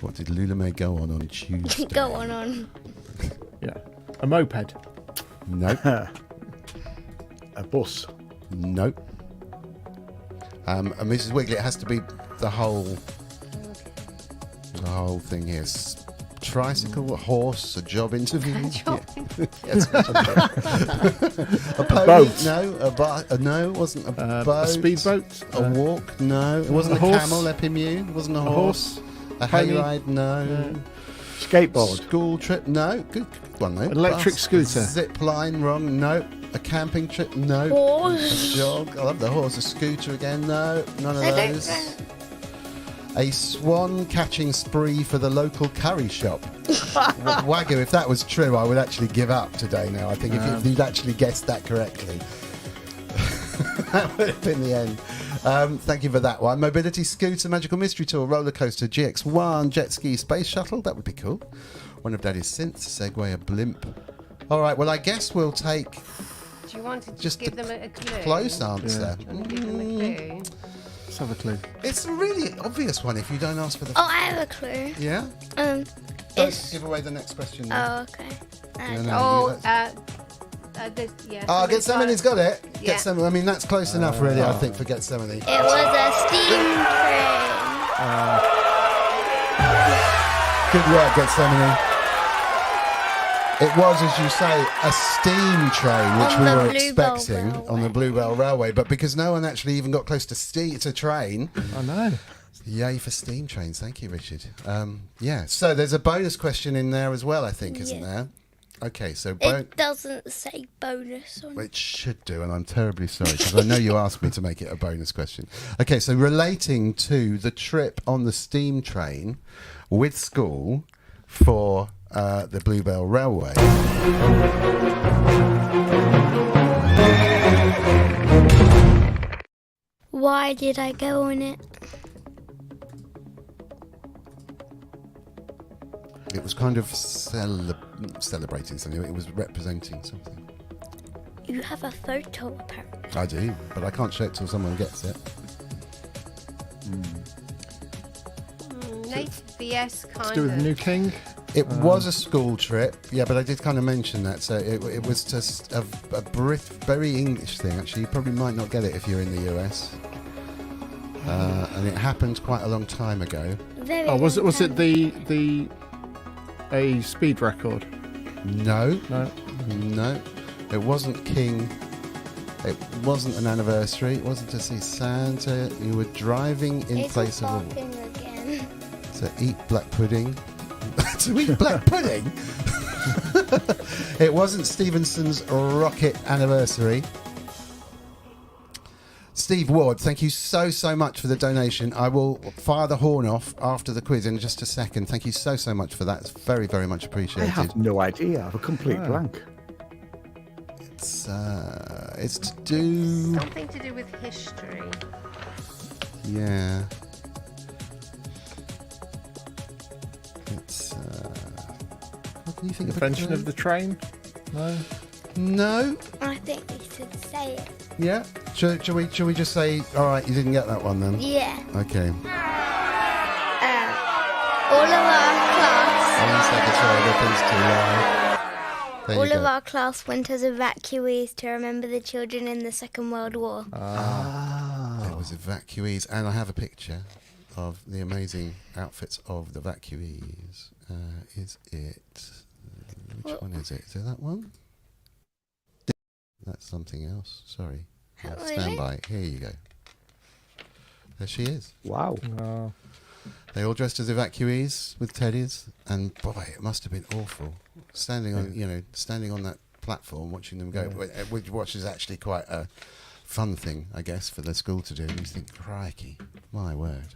What did Loullamae go on Tuesday? Go on. Yeah. A moped. Nope. A bus. Nope. And Mrs. Wigley, it has to be the whole thing here. Tricycle, a horse, a job interview. Yes. A pony? boat. No. No, it wasn't a boat. A speedboat. A walk? No. It wasn't a horse. camel, Epimu. It wasn't a horse. A Pony. hayride? No. Skateboard. School trip? No. Good one, though. Electric Bus. scooter. Zip line? Wrong. No. A camping trip? No. Horse. A jog? I love the horse. A scooter again? No. None of I don't those. know. A swan catching spree for the local curry shop. Wagyu, if that was true, I would actually give up today now. I think if you'd actually guessed that correctly. That would have been the end. Thank you for that one. Mobility scooter, magical mystery tour, roller coaster, GX1, jet ski, space shuttle. That would be cool. One of Daddy's synths, Segway, a blimp. All right, well, I guess we'll take Do you want to just give them a clue? close answer. Do you want to give them a clue? Let's have a clue. It's a really obvious one if you don't ask for the... Oh, I have a clue. Yeah? It's. Don't give away the next question. Oh, okay. Yeah, no. Oh, Yeah, Gethsemane's Gethsemane's got it. Yeah. Gethsemane. I mean, that's close enough, really, I think, for Gethsemane. It was a steam train. Good work, Gethsemane. It was, as you say, a steam train, which On we the were Bluebell expecting on the Railway. Bluebell Railway, but because no one actually even got close to train. I know. Yay for steam trains. Thank you, Richard. Yeah, so there's a bonus question in there as well, I think, isn't there? Okay, so... It doesn't say bonus on It should do, and I'm terribly sorry, because I know you asked me to make it a bonus question. Okay, so relating to the trip on the steam train with school for the Bluebell Railway. Why did I go on it? It was kind of celebrating something. It was representing something. You have a photo, apparently. I do, but I can't show it till someone gets it. Nate VS To kind do with of. New King. It was a school trip, yeah, but I did kind of mention that. So it was just a very English thing, actually. You probably might not get it if you're in the US. And it happened quite a long time ago. Very Oh, was long it time. a speed record? No, No. no. It wasn't King. It wasn't an anniversary. It wasn't to see Santa. You were driving in It's place of barking again. to eat black pudding. To eat black pudding? It wasn't Stevenson's rocket anniversary. Steve Ward, thank you so much for the donation. I will fire the horn off after the quiz in just a second. Thank you so much for that. It's very, very much I appreciated. have no idea. I have a complete blank. It's to do... Something to do with history. Yeah. It's... what do you think Invention of the train? No. No. I think we should say it. Yeah. Shall we just say, all right, you didn't get that one then? Yeah. Okay. All of our class. One second, sorry, the thing's too loud. There you All of go. our class went as evacuees to remember the children in the Second World War. It was evacuees, and I have a picture of the amazing outfits of the evacuees. Is it... Which one is it? Is it that one? That's something else. Sorry. Oh, Stand really? by. Here you go. There she is. Wow. Oh. They all dressed as evacuees with teddies, and boy, it must have been awful standing on, standing on that platform, watching them go, which is actually quite a fun thing, I guess, for the school to do. And you think, crikey, my word.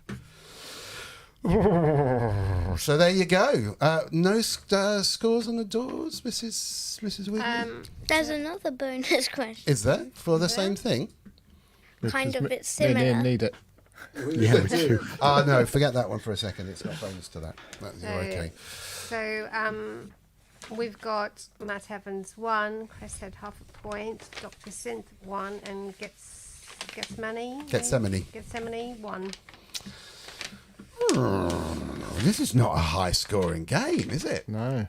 So there you go. No scores on the doors, Mrs. Wiggins? There's another bonus question. Is there? For the same thing? Kind of, it's Me and similar. Ian need it. Yeah, we do. Oh, no, forget that one for a second. It's got bonus to that. You're okay. So we've got Matt Evans 1, Chris had half a point, Dr. Synth 1, and Gethsemane 1. This is not a high-scoring game, is it? No.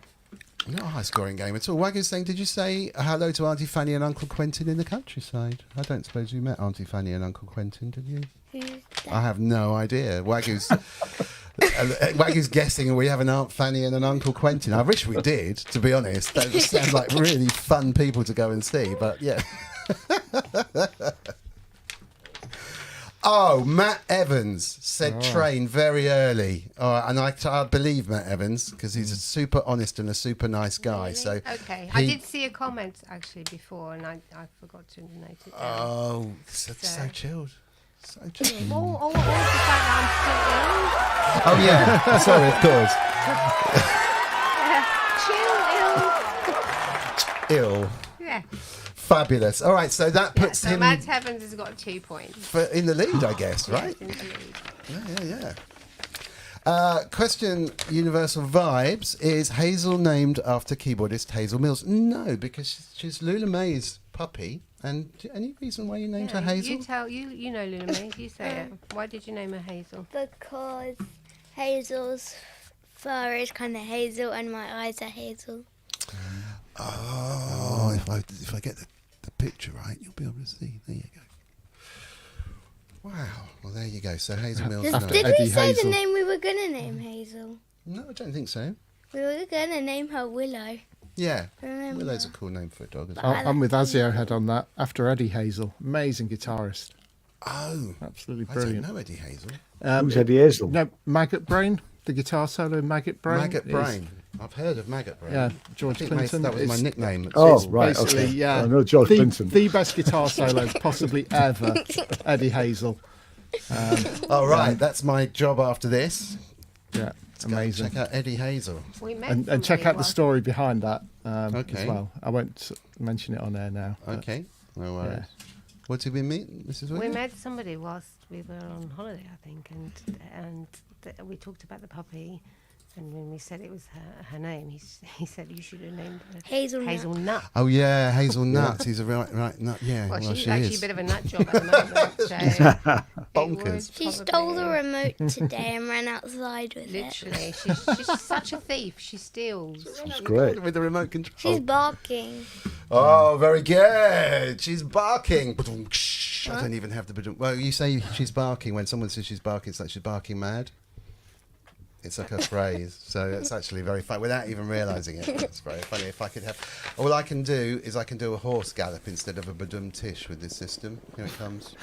Not a high-scoring game at all. Wagger's saying, did you say hello to Auntie Fanny and Uncle Quentin in the countryside? I don't suppose you met Auntie Fanny and Uncle Quentin, did you? Who's that? I have no idea. Wagger's guessing we have an Aunt Fanny and an Uncle Quentin. I wish we did, to be honest. That just sounds like really fun people to go and see, but yeah. Oh, Matt Evans said train very early. And I believe Matt Evans because he's a super honest and a super nice guy. Really? So okay, I did see a comment actually before, and I forgot to note it down. Oh, so chilled. So chilled. Or the fact that Oh, yeah. Sorry, of course. I'm still ill. Ill. Yeah. Fabulous. All right, so that puts So him Matt Evans has got 2 points. in the lead, I guess, right? Yes, in the lead. Yeah. Question Universal Vibes. Is Hazel named after keyboardist Hazel Mills? No, because she's Loullamae's puppy. And any reason why you named her Hazel? You know Loullamae, you say it. Why did you name her Hazel? Because Hazel's fur is kind of hazel and my eyes are hazel. Oh, if I get the picture right, you'll be able to see. There you go. Wow. Well, there you go. So Hazel Mills. After Did Eddie we say Hazel. the name we were going to name Hazel? No, I don't think so. We were going to name her Willow. Yeah. Remember? Willow's a cool name for a dog as well. I'm with Azio Head on that. After Eddie Hazel. Amazing guitarist. Oh. Absolutely I brilliant. don't know Eddie Hazel. Who's Eddie Hazel? No, Maggot Brain. The guitar solo in Maggot Brain. Maggot is- Brain. I've heard of Maggot Brain. Yeah, George I think Clinton. that was my It's- nickname. Oh, It's right, basically, okay. yeah. I know George Clinton. The best guitar solos possibly ever. Eddie Hazel. All right, that's my job after this. Yeah, Let's go amazing. check out Eddie Hazel. We met And check somebody out the once. story behind that Okay. as well. I won't mention it on air now. but- Okay, no worries. yeah. What did we meet, Mrs. We Williams? met somebody whilst we were on holiday, I think, and we talked about the puppy. And when we said it was her name, he said you should have named her Hazelnut. Hazelnut. Oh yeah, Hazel Nuts. He's a right nut. Yeah, Well, she's she actually is. a bit of a nut job at the moment. So Bonkers. She stole the remote today and ran outside with it. Literally, she's such a thief. She steals. It's great. With the remote control. She's barking. Oh, very good. She's barking. I don't even have the. Well, you say she's barking when someone says she's barking. It's like she's barking mad. It's like a phrase, so it's actually very funny without even realising it. It's very funny. If I could have, all I can do is I can do a horse gallop instead of a badum tish with this system. Here it comes.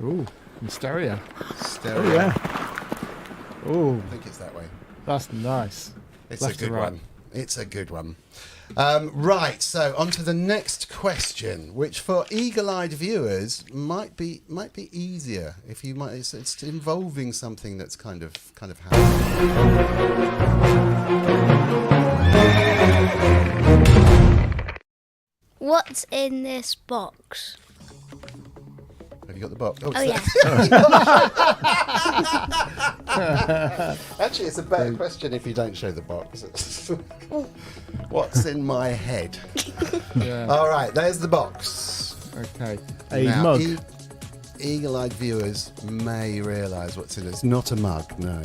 Ooh, in stereo. Stereo. Oh, yeah. Ooh, I think it's that way. that's nice. It's Left a to good right. one. It's a good one. Right, so on to the next question, which for eagle-eyed viewers might be easier if you might. It's involving something that's kind of happening. What's in this box? Have you got the box? Oh, yeah. Actually, it's a better question if you don't show the box. What's in my head? Yeah. All right, there's the box. Okay. A Now, mug. Eagle-eyed viewers may realise what's in it. It's not a mug, no.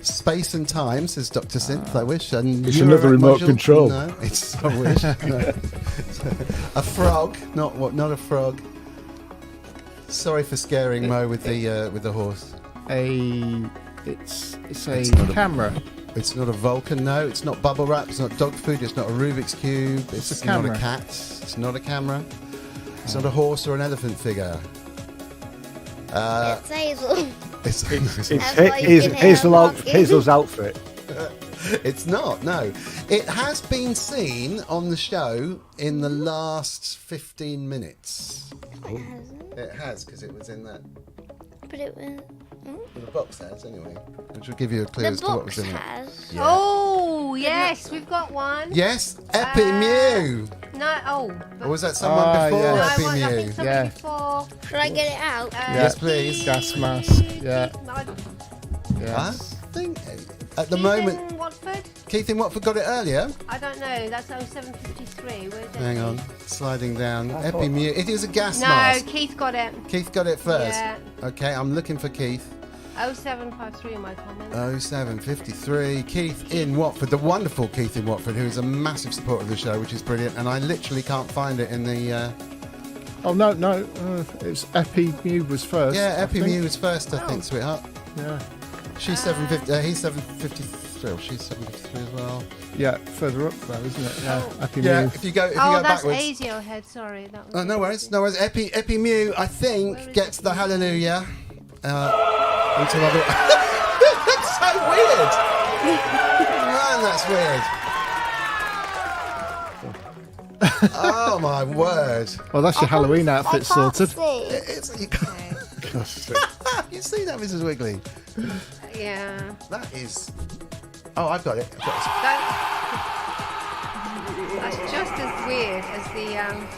Space and time, says Dr. Synth, I wish. And It's another remote module? control. No, it's I wish. No. A frog, not a frog. Sorry for scaring Mo with the horse. It's a It's not a- camera. It's not a Vulcan, no. It's not bubble wrap. It's not dog food. It's not a Rubik's cube. It's a not a camera. cat. It's not a camera. It's not a horse or an elephant figure. It's Hazel. It's That's why you can hear her Hazel's barking. outfit. It's not, no. It has been seen on the show in the last 15 minutes. It hasn't. It has, because it was in that. But it was. Well, the box has, anyway. Which will give you a clue The as to what was box in it. has. Yeah. Oh, yes, we've got one. Yes, Epi Mew. No, Or was that someone before yes. Epi I Mew? think somebody Yeah. before. Should I get it out? Yes, please. Gas mask. Yeah. I Yes. think at the moment, Watford? Keith in Watford got it earlier. I don't know. That's 0753. Where's it? Hang on, sliding down. Epi Mew. It is a gas No, mask. Keith got it. Keith got it first. Yeah. Okay, I'm looking for Keith. 0753 in my comments. 0753. Keith in Watford, the wonderful Keith in Watford, who is a massive supporter of the show, which is brilliant. And I literally can't find it in the. Oh no, it's Epi Mew was first. Yeah, I Epi think. Mew was first, I think, sweetheart. Yeah. She's 750. He's 753. Oh, she's 753 as well. Yeah, further up though, isn't it? Yeah. Epi Yeah, Mew. if you go that's backwards. ASIO head. Sorry. That was Oh, no worries, no worries. Epi Mew, I think, gets the hallelujah. Into other. That's so weird. Man, that's weird. Oh my word! Well, that's your Halloween outfit sorted. It's, you you see that, Mrs. Wiggly? Yeah. That is. Oh, I've got it. That's just as weird as the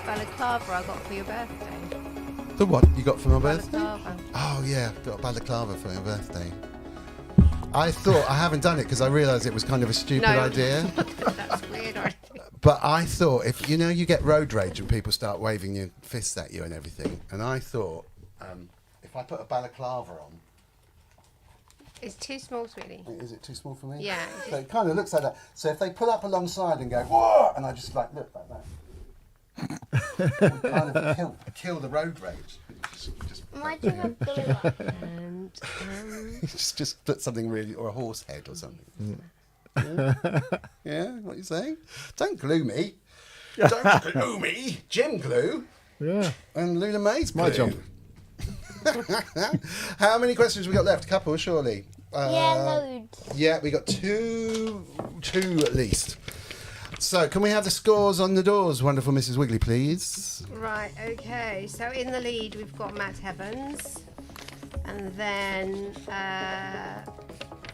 balaclava I got for your birthday. The what you got for my birthday? Balaclava. Oh yeah, got a balaclava for your birthday. I thought I haven't done it because I realised it was kind of a stupid idea. That's weird. But I thought if you get road rage and people start waving your fists at you and everything, and I thought if I put a balaclava on. It's too small, sweetie. Is it too small for me? Yeah. So it kind of looks like that. So if they pull up alongside and go, whoa, and I just like look like that. Kind of kill the road rage. Why do you have glue on? And just put something really, or a horse head or something. Yeah, what are you saying? Don't glue me. Don't glue me. Jim glue. Yeah. And Loullamae's glue. My job. How many questions we got left? A couple, surely. Yeah, loads. Yeah, we got two at least. So, can we have the scores on the doors, wonderful Mrs. Wiggly, please? right, okay. So in the lead we've got Matt Evans, and then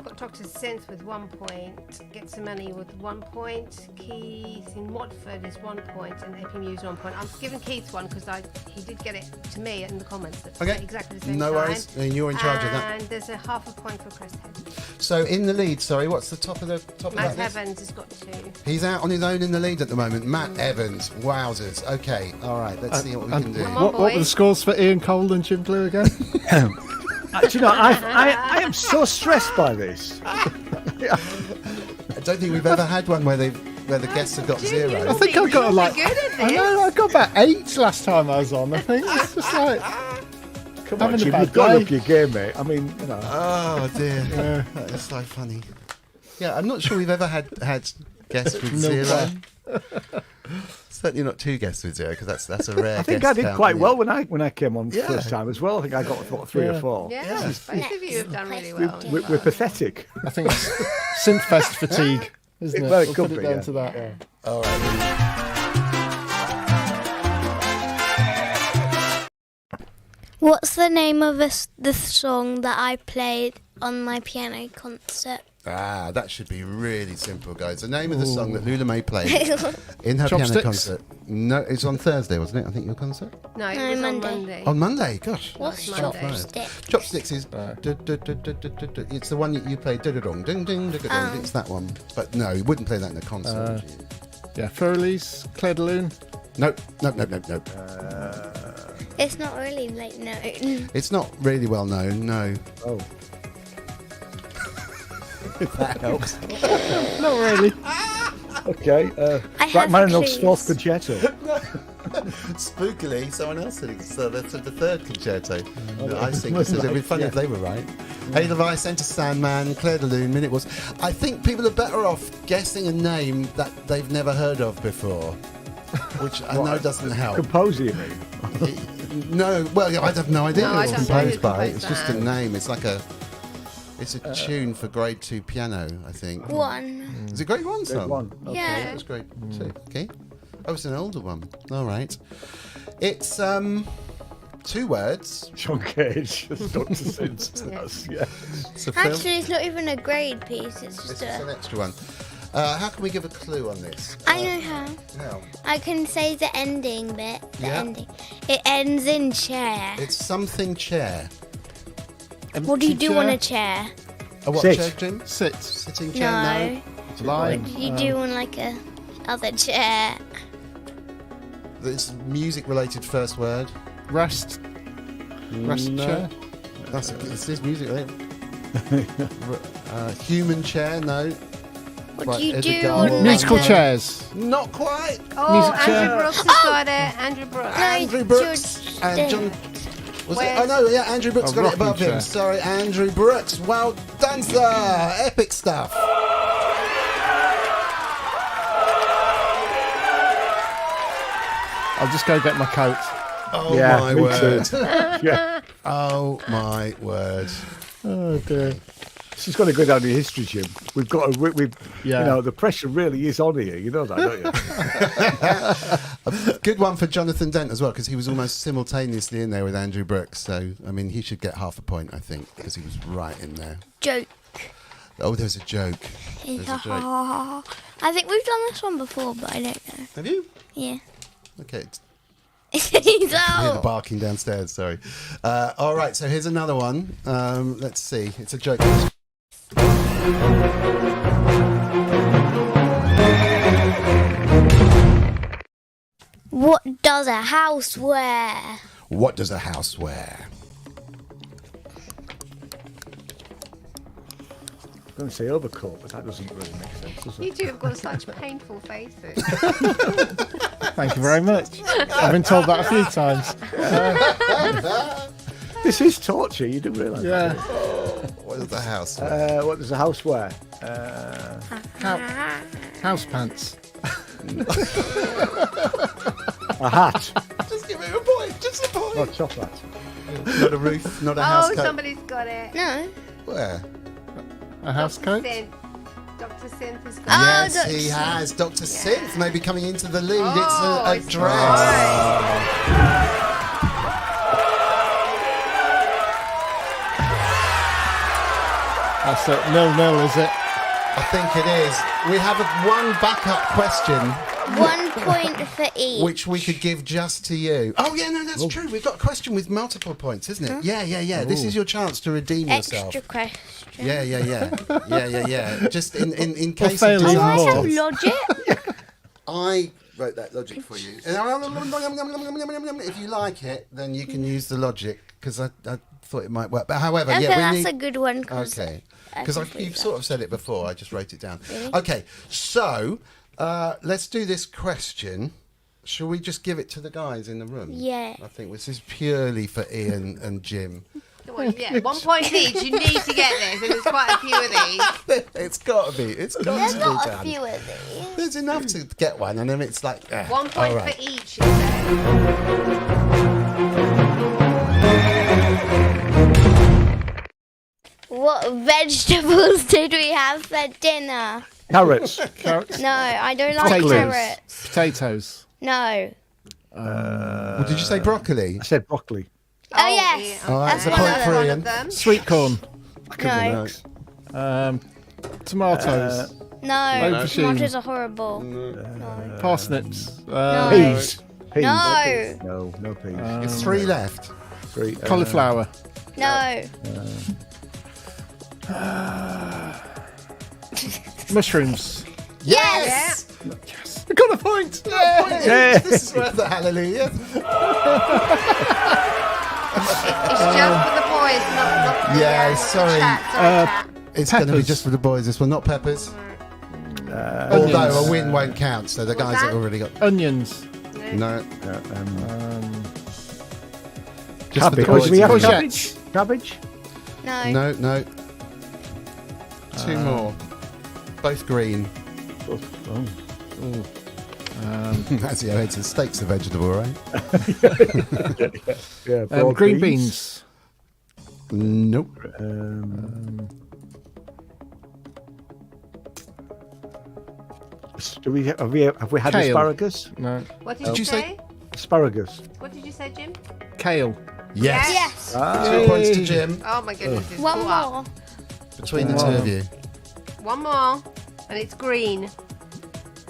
got Dr. Synth with 1 point, Getsemani with 1 point, Keith in Watford is 1 point, and Epi Mew's 1 point. I'm giving Keith one because he did get it to me in the comments at exactly the same no time. worries, and you're in charge of that. And there's a half a point for Chris Head. So, in the lead, sorry, what's the top of Matt that list? Evans has got 2. He's out on his own in the lead at the moment. Matt Evans, wowzers. Okay, all right, let's see what we can do. Come on, What were the boys. scores for Ian Cole and Jim Glue again? Do you know, I am so stressed by this. I don't think we've ever had one where the guests have got Jim, zero. you're I think I got really good at I this. know, I got about 8 last time I was on. I think it's just like Come Having on, a Jim, bad you've got to day. up your game, mate. I mean, Oh dear, that is so funny. Yeah, I'm not sure we've ever had guests with No zero. Certainly not 2 guests with zero, because that's a rare. I think guest I did count, quite isn't well it? when I came on Yeah. first time as well. I think I got what, 3 or 4. Yeah, both of you have done really well. We're pathetic. I think it's Synthfest fatigue, isn't it? Well, it We'll could put it be, down yeah. to that. All right. What's the name of the song that I played on my piano concert? Ah, that should be really simple, guys. The name of the song that Loullamae played in her Chopsticks? piano concert. No, it's on Thursday, wasn't it? I think your concert No, it No, was on Monday. Monday. on Monday. Gosh, What's That's Monday. chopstick? Chopsticks is it's the one that you play ding ding ding. It's that one. But no, you wouldn't play that in a concert. would you? Yeah, Furley's, Claire de Lune. Nope. It's not really like known. It's not really well known. No. Oh, That helps. Not really. okay. I have Rachmaninoff's clues. 4th Concerto. Spookily, someone else said it. So that's the 3rd concerto. that I sing. So it'd be funny if they were right. Hey Levi, Enter Sandman, Claire de Lune, Minute Was. I think people are better off guessing a name that they've never heard of before, which I know doesn't help. Composer, you mean? No, well, yeah, I have no idea No, who I it's don't know who composed by. composed It's just a that. name. It's like a It's a tune for grade 2 piano, I think. 1. Is it grade 1 song? Grade 1. Okay. Yeah. It was grade 2. Okay. Oh, it's an older one. All right. It's 2 words. John Cage, Dr. Synth. Yeah. It's a film. Actually, it's not even a grade piece. It's It's just just an a. extra one. How can we give a clue on this? I know how. How? I can say the ending bit. The Yeah. ending. It ends in chair. It's something chair. What do you Empty do on chair? a chair? A what Sit. chair, Jim? Sit. Sitting chair? No. Line. What do you do on like a other chair? It's music-related first word. Rest. Rest No. chair. This is music, right? Human chair, no. What Right, do you Eddie do Garland. on like Musical a... chairs. Not quite. Oh, Music chair. Andrew Brooks has got it. Andrew Brooks. Andrew Brooks and John. Was it? Where's- Oh no, yeah, Andrew Brooks A got it rocking above him. chair. Sorry, Andrew Brooks. Well done, sir. Epic stuff. I'll just go get my coat. Oh Yeah, my me word. too. Yeah. Oh my word. Oh dear. This has got to go down the history, Jim. We've got to, Yeah. you know, the pressure really is on here. You know that, don't you? Good one for Jonathan Dent as well, because he was almost simultaneously in there with Andrew Brooks. So, I mean, he should get half a point, I think, because he was right in there. Joke. Oh, there's a joke. There's a joke. I think we've done this one before, but I don't know. Have you? Yeah. Okay. He's I hear the out. barking downstairs, sorry. All right, so here's another one. Let's see. It's a joke. What does a house wear? What does a house wear? I'm going to say overcoat, but that doesn't really make sense, does You it? two have got such painful faces. Thank you very much. I've been told that a few times. This is torture. You didn't realise. Yeah. What does a house wear? What does a house wear? House pants. A hat. Just give me a point. Just a point. Not top hat. Not a roof. Not a house Oh, coat. somebody's got it. No. Where? A house coat. Synth. Dr. Synth has got Oh, Yes, Dr. he Synth. has. Dr. Synth maybe coming into the lead. Oh, it's a it's dress. right. That's it. 0-0, is it? I think it is. We have one backup question, 1 point for each. which we could give just to you. Oh, yeah, no, that's true. We've got a question with multiple points, isn't it? Yeah. This is your chance to redeem yourself. Extra question. Yeah. Just in case fail of even Oh, I more. disasters. have logic. I wrote that logic for you. If you like it, then you can use the logic, because I thought it might work. But however, Okay, yeah, we that's need... a good one. 'Cause Okay, I because can prove you've that. sort of said it before. I just wrote it down. Really? Okay, so let's do this question. Shall we just give it to the guys in the room? Yeah. I think this is purely for Ian and Jim. Well, yeah, 1 point each. You need to get this, and there's quite a few of these. It's got to be. It's got There's to be not a done. few of these. There's enough to get one, and then it's like 1 point all right. for each, he said. What vegetables did we have for dinner? Carrots. Carrots. No, I don't like Potatoes. carrots. Potatoes. No. Well, did you say broccoli? I said broccoli. Oh, yes. yeah, All right, That's it's a one point of for them. one Ian. of them. Sweet corn. No. Tomatoes. No. Aubergine. Tomatoes are horrible. No. Parsnips. No. Peas. Peas. No. No peas. It's 3 left. Three. Cauliflower. No. Mushrooms. Yes. I got a point. Yeah. This is worth a hallelujah. It's just for the boys, not the, Yeah, not sorry. The chat. Sorry, chat. It's going to be Peppers. just for the boys. This one, not peppers. Although Onions. a win won't count, so the guys that? that already got Onions. no. Just for the Cabbage. boys. We have Courgettes. Cabbage. No. No. 2 more. Both green. Oh. That's the it's a steak's a vegetable, right? Yeah. broad Green beans. Nope. Have we had Kale. asparagus? No. What did you say? Asparagus. What did you say, Jim? Kale. Yes. Yes. 2 points to Jim Oh my goodness. It's One caught more. between the two of you. up. One more. And it's green.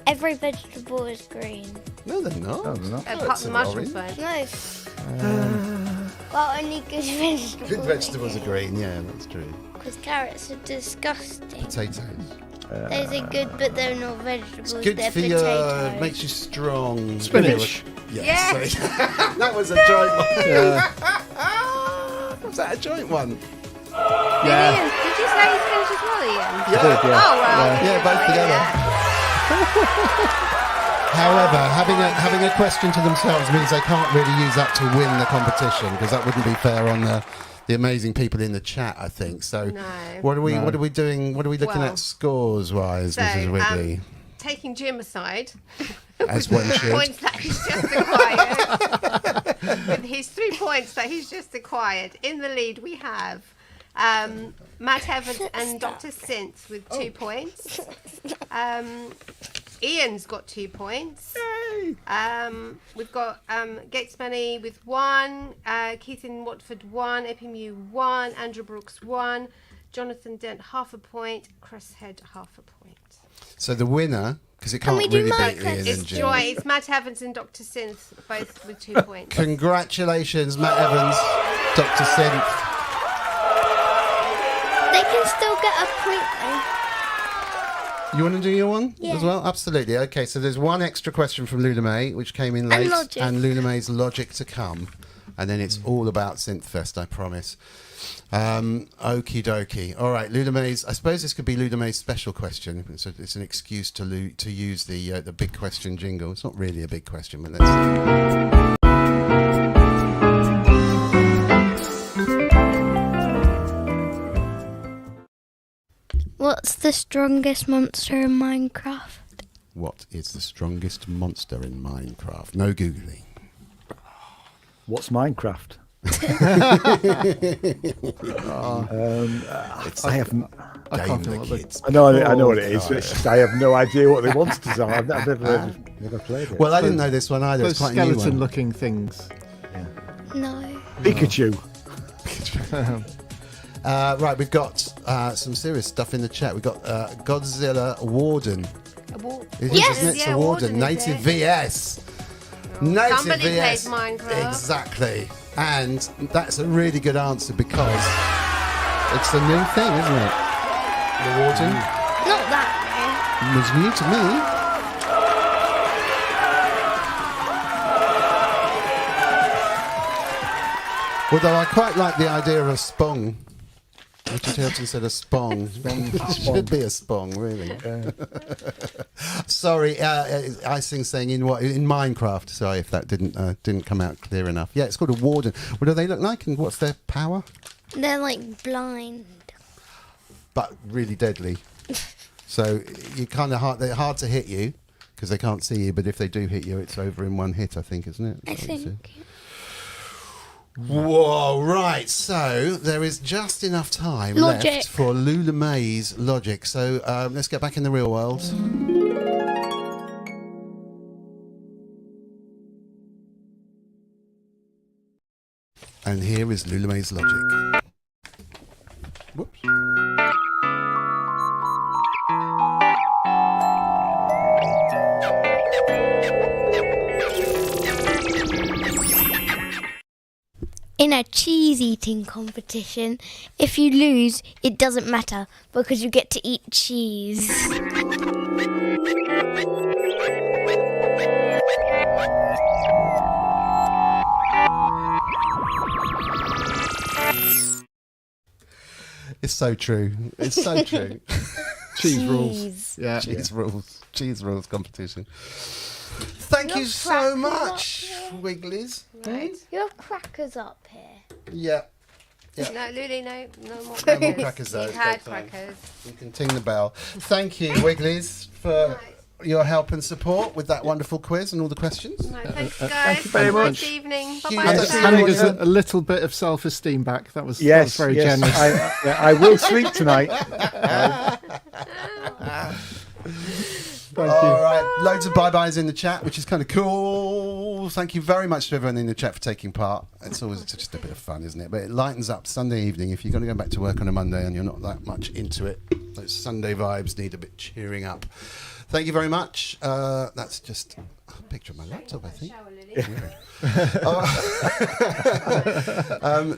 Every vegetable is green. No, they're not. Apart from mushrooms, orange. though. No. Well, only good vegetables. Good vegetables are green. Yeah, that's true. Because carrots are disgusting. Potatoes. Those are good, but they're not vegetables. Good they're for potatoes. your. Makes you strong. Spinach. Yes. Yes. That was a joint one. Was that a joint one? Ian, did you say spinach as well, Ian? Yeah. Oh, well. Yeah, both together. However, having a question to themselves means they can't really use that to win the competition, because that wouldn't be fair on the amazing people in the chat, I think. So, No. what are we doing? What are we looking Well, at scores wise, So, Mrs. Wigley? taking Jim aside, As one the should. points that he's just acquired, with his 3 points that he's just acquired, in the lead we have Matt Evans and Dr. Synth with 2 points. Ian's got 2 points. We've got Gates Money with 1, Keith in Watford 1, Epimew 1, Andrew Brooks 1, Jonathan Dent half a point, Chris Head half a point. So the winner, because it can't we do really my beat Ian question? It's and Jim. Joy, it's Matt Evans and Dr. Synth, both with 2 points. Congratulations, Matt Evans, Dr. Synth. They can still get a point though. You want to do your one Yeah. as well? Absolutely. Okay, so there's one extra question from Loullamae, which came in late, logic. and Loullamae's logic to come. And then it's all about Synthfest, I promise. Okie dokie. All right, Loullamae's. I suppose this could be Loullamae's special question. It's an excuse to use the big question jingle. It's not really a big question, but let's see. What's the strongest monster in Minecraft? What is the strongest monster in Minecraft? No Googling. What's Minecraft? I haven't. I Game can't the think what the- kids. I know what it is. It's just I have no idea what the monsters are. I've never played it. Well, I didn't know this one either. Those It's quite a new one. skeleton-looking things. No. Pikachu. Right, we've got some serious stuff in the chat. We've got Godzilla Warden. It is, Yes, isn't it? It's yeah, a Warden. Warden, is Native it? VS. Native Somebody VS. plays Minecraft. Exactly. And that's a really good answer because it's a new thing, isn't it? The Warden. Not that It was new to me. Although I quite like the idea of a spong. Richard Hilton said a spong. It should be a spong, really. Sorry, Icing saying in Minecraft. Sorry if that didn't come out clear enough. Yeah, it's called a warden. What do they look like, and what's their power? They're like blind. But really deadly. So you kind of they're hard to hit you because they can't see you. But if they do hit you, it's over in one hit. I think, isn't it? I think. Whoa, right. So there is just enough time Logic. left for Loullamae's logic. So let's get back in the real world. And here is Loullamae's logic. Whoops. In a cheese eating competition, if you lose, it doesn't matter because you get to eat cheese. It's so true. It's so true. Cheese rules. Cheese. Yeah. Cheese rules competition. Thank you so much, Wigglies. Right. You have crackers up here. Yeah. No, Lily, no more No more crackers though. You've had It's bedtime. crackers. You can ting the bell. Thank you, Wigglies, for your help and support with that wonderful quiz and all the questions. Right, thanks, guys. you very Have a nice much. evening. Huge Bye-bye. thanks. guys. Handing us a little bit of self-esteem back. That was very generous. I will sleep tonight. Thank you. All right, loads of bye-byes in the chat, which is kind of cool. Thank you very much to everyone in the chat for taking part. It's always just a bit of fun, isn't it? But it lightens up Sunday evening. If you're going to go back to work on a Monday and you're not that much into it, those Sunday vibes need a bit cheering up. Thank you very much. That's just a picture of my laptop, I think.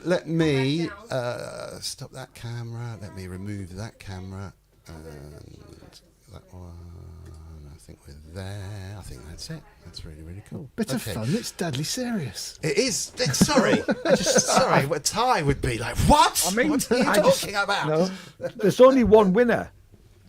Let me stop that camera. Let me remove that camera. And that one. I think we're there. I think that's it. That's really, really cool. Bit of fun. It's deadly serious. It is. Sorry. Sorry. What Ty would be like, what? I mean, what are you talking about? No, there's only one winner.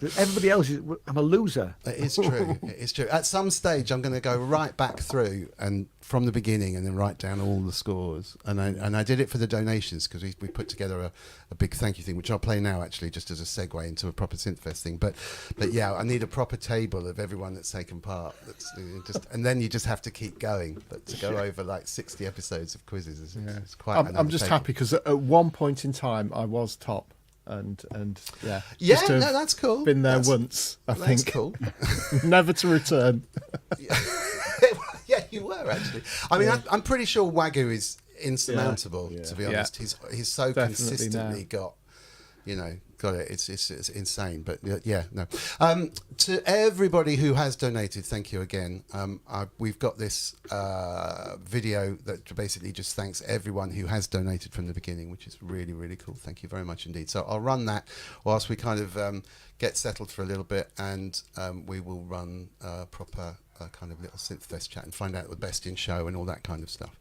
Everybody else is. I'm a loser. It is true. It is true. At some stage, I'm going to go right back through and from the beginning, and then write down all the scores. And I did it for the donations because we put together a big thank you thing, which I'll play now actually, just as a segue into a proper Synthfest thing. But yeah, I need a proper table of everyone that's taken part. And then you just have to keep going. But to go over like 60 episodes of quizzes is quite. I'm just happy because at one point in time I was top. And yeah, no, that's cool. Been there once, I think. That's cool. Never to return. Yeah, you were actually. I mean, I'm pretty sure Wagyu is insurmountable. To be honest, he's so definitely consistently got it. It's insane. But yeah, no. To everybody who has donated, thank you again. We've got this video that basically just thanks everyone who has donated from the beginning, which is really, really cool. Thank you very much indeed. So I'll run that whilst we kind of get settled for a little bit, and we will run proper kind of little Synthfest chat and find out the best in show and all that kind of stuff.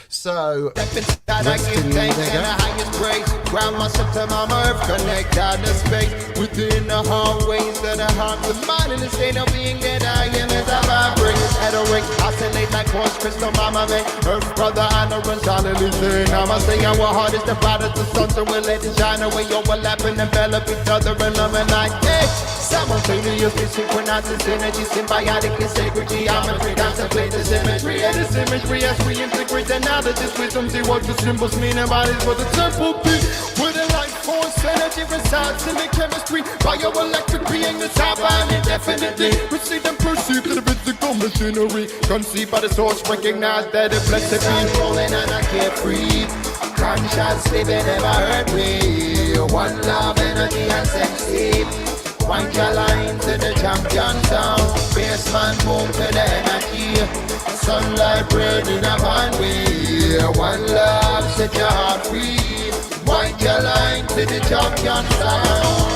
So I give thanks and the highest praise. Ground myself to my earth, connect out the space within the hallways of the heart, the mind in the state of being that I am as I vibrate. At a ring, oscillate like horse crystal, mama man. Earth brother, honor and solid listen. I'ma say our heart is the bright as the sun, so we'll let it shine away. Overlap and envelop each other in love and light. Hey, simultaneously synchronized this energy, symbiotic integrity. I'm a free contemplate the symmetry and this imagery as we integrate the knowledge. This wisdom, see what the symbols mean about it for the temple beat. With a life force energy resides in the chemistry. Bioelectric being the top and indefinitely receive and perceive to the physical machinery. Conceived by the source, recognize that it blessed be rolling and I can't breathe. Conscious living never hurt me. One love, energy and sex deep. Wind your line to the champion sound. Baseman move to the energy. Sunlight breathing upon we. One love, set your heart free. Wind your line to the champion sound.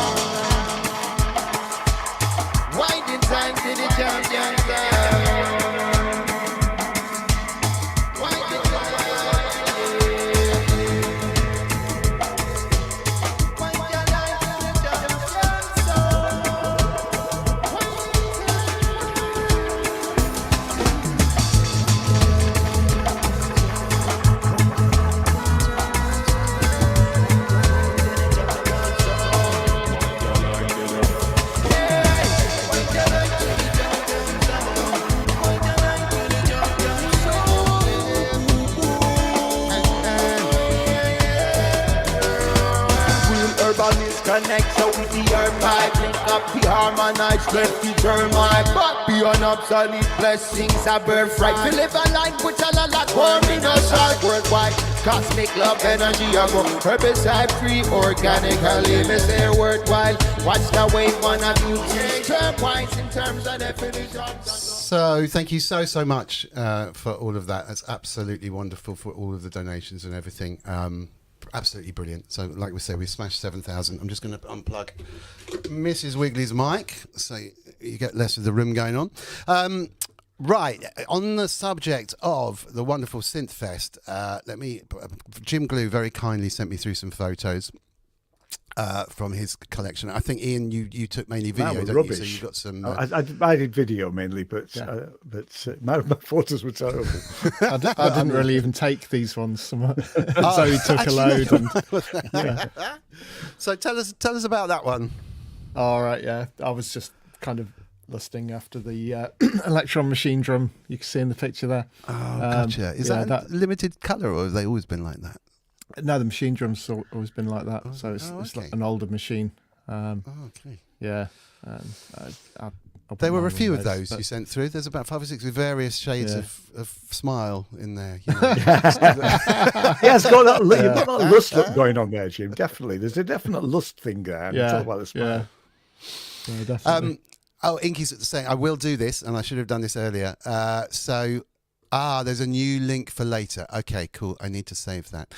Winding time to the champion sound. Connect so with the earth pipe, link up the harmonized, left the termite, but beyond obsolete blessings, a birthright. We live a life which a lot warm in us all worldwide. Cosmic love, energy, I go herbicide free, organically, miss their worthwhile. Watch the way one of you take turquoise in terms of definition. So thank you so much for all of that. That's absolutely wonderful for all of the donations and everything. Absolutely brilliant. So like we said, we smashed 7,000. I'm just going to unplug Mrs. Wiggly's mic so you get less of the room going on. Right, on the subject of the wonderful Synthfest, Jim Glue very kindly sent me through some photos from his collection. I think, Ian, you took mainly video, don't you? So you got some. I did video mainly, but my photos were terrible. I didn't really even take these ones. So he took a load. So tell us about that one. All right, yeah, I was just kind of lusting after the electron machine drum. You can see in the picture there. Oh, gotcha. Is that limited colour, or have they always been like that? No, the machine drum's always been like that. So it's like an older machine. Okay. Yeah. I There were a few of those you sent through. There's about 5 or 6 with various shades of smile in there. You know. It's got that, you've got that lust going on there, Jim. Definitely. There's a definite lust thing there. Talk about the smile. Yeah, definitely. Inky's saying, I will do this, and I should have done this earlier. There's a new link for later. Okay, cool. I need to save that.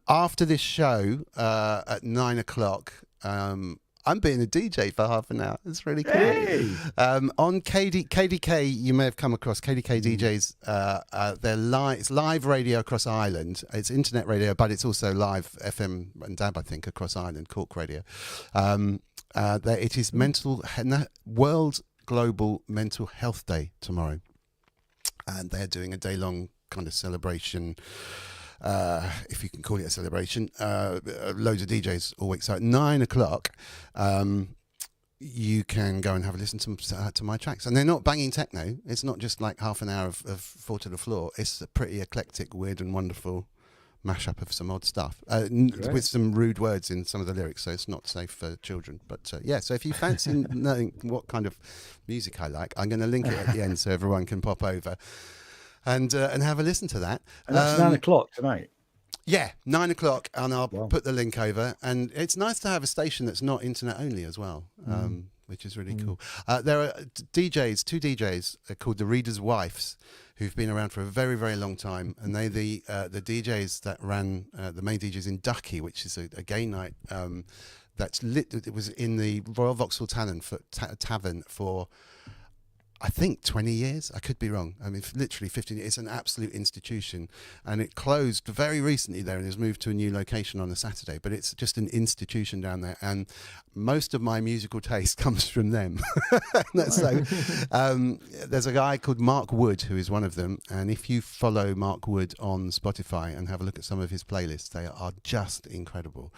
After this show at 9 o'clock, I'm being a DJ for half an hour. It's really cool. Hey. On KDK, you may have come across KDK DJs. They're live. It's live radio across Ireland. It's internet radio, but it's also live FM and DAB, I think, across Ireland. Cork Radio. It is World Global Mental Health Day tomorrow, and they're doing a day-long kind of celebration. If you can call it a celebration, loads of DJs all week. So at 9 o'clock, you can go and have a listen to my tracks. And they're not banging techno. It's not just like half an hour of four to the floor. It's a pretty eclectic, weird and wonderful mashup of some odd stuff with some rude words in some of the lyrics. So it's not safe for children. But so if you fancy knowing what kind of music I like, I'm going to link it at the end so everyone can pop over and have a listen to that. And that's 9 o'clock tonight. Yeah, 9 o'clock, and I'll put the link over. And it's nice to have a station that's not internet only as well, which is really cool. There are two DJs called the Reader's Wives, who've been around for a very, very long time, and they're the DJs that ran the main DJs in Ducky, which is a gay night that's lit. It was in the Royal Vauxhall Tavern for, I think, 20 years. I could be wrong. I mean, literally 15 years. It's an absolute institution. And it closed very recently there and has moved to a new location on a Saturday. But it's just an institution down there. And most of my musical taste comes from them. So there's a guy called Mark Wood who is one of them. And if you follow Mark Wood on Spotify and have a look at some of his playlists, they are just incredible.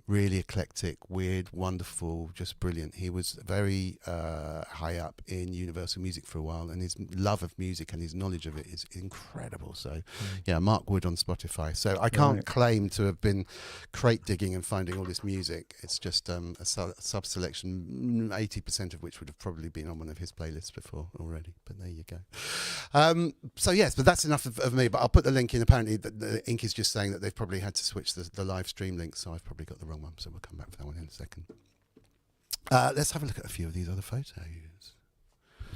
Really eclectic, weird, wonderful, just brilliant. He was very high up in Universal Music for a while, and his love of music and his knowledge of it is incredible. So Mark Wood on Spotify. So I can't claim to have been crate digging and finding all this music. It's just a sub-selection, 80% of which would have probably been on one of his playlists before already, but there you go. But that's enough of me, but I'll put the link in. Apparently the Ink is just saying that they've probably had to switch the live stream link, so I've probably got the wrong one, so we'll come back for that one in a second. Let's have a look at a few of these other photos.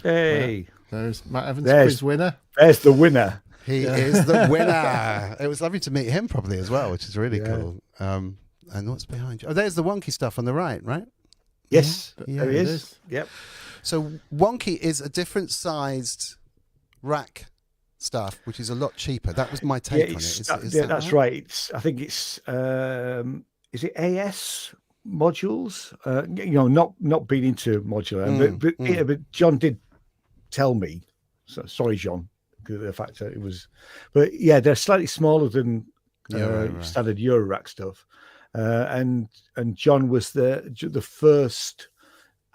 Hey, there's Matt Evans, quiz winner. There's the winner. He is the winner. It was lovely to meet him properly as well, which is really cool. And what's behind you? Oh, there's the Wonky stuff on the right? Yes, there it is. Yep. So Wonky is a different sized rack stuff, which is a lot cheaper. That was my take on it. Is that's right. I think it's is it AS modules? Not being into modular, but John did tell me. So, sorry, John, the fact that it was, but they're slightly smaller than standard Eurorack stuff. And John was the first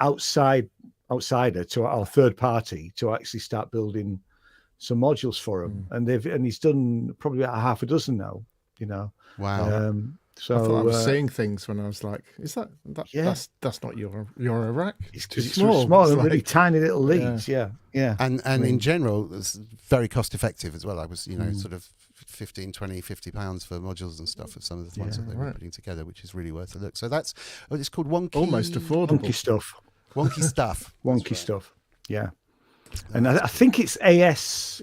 outsider to our third party to actually start building some modules for him, and he's done probably about half a dozen now. Wow. So I thought I was seeing things when I was like, "Is that that's not your rack? It's small and really tiny little leads." Yeah. And in general, it's very cost effective as well. I was sort of 15, 20, 50 pounds for modules and stuff of some of the ones that they were putting together, which is really worth a look. So that's it's called Wonky, almost affordable. Wonky stuff. Wonky stuff. Wonky stuff. Yeah. And I think it's AS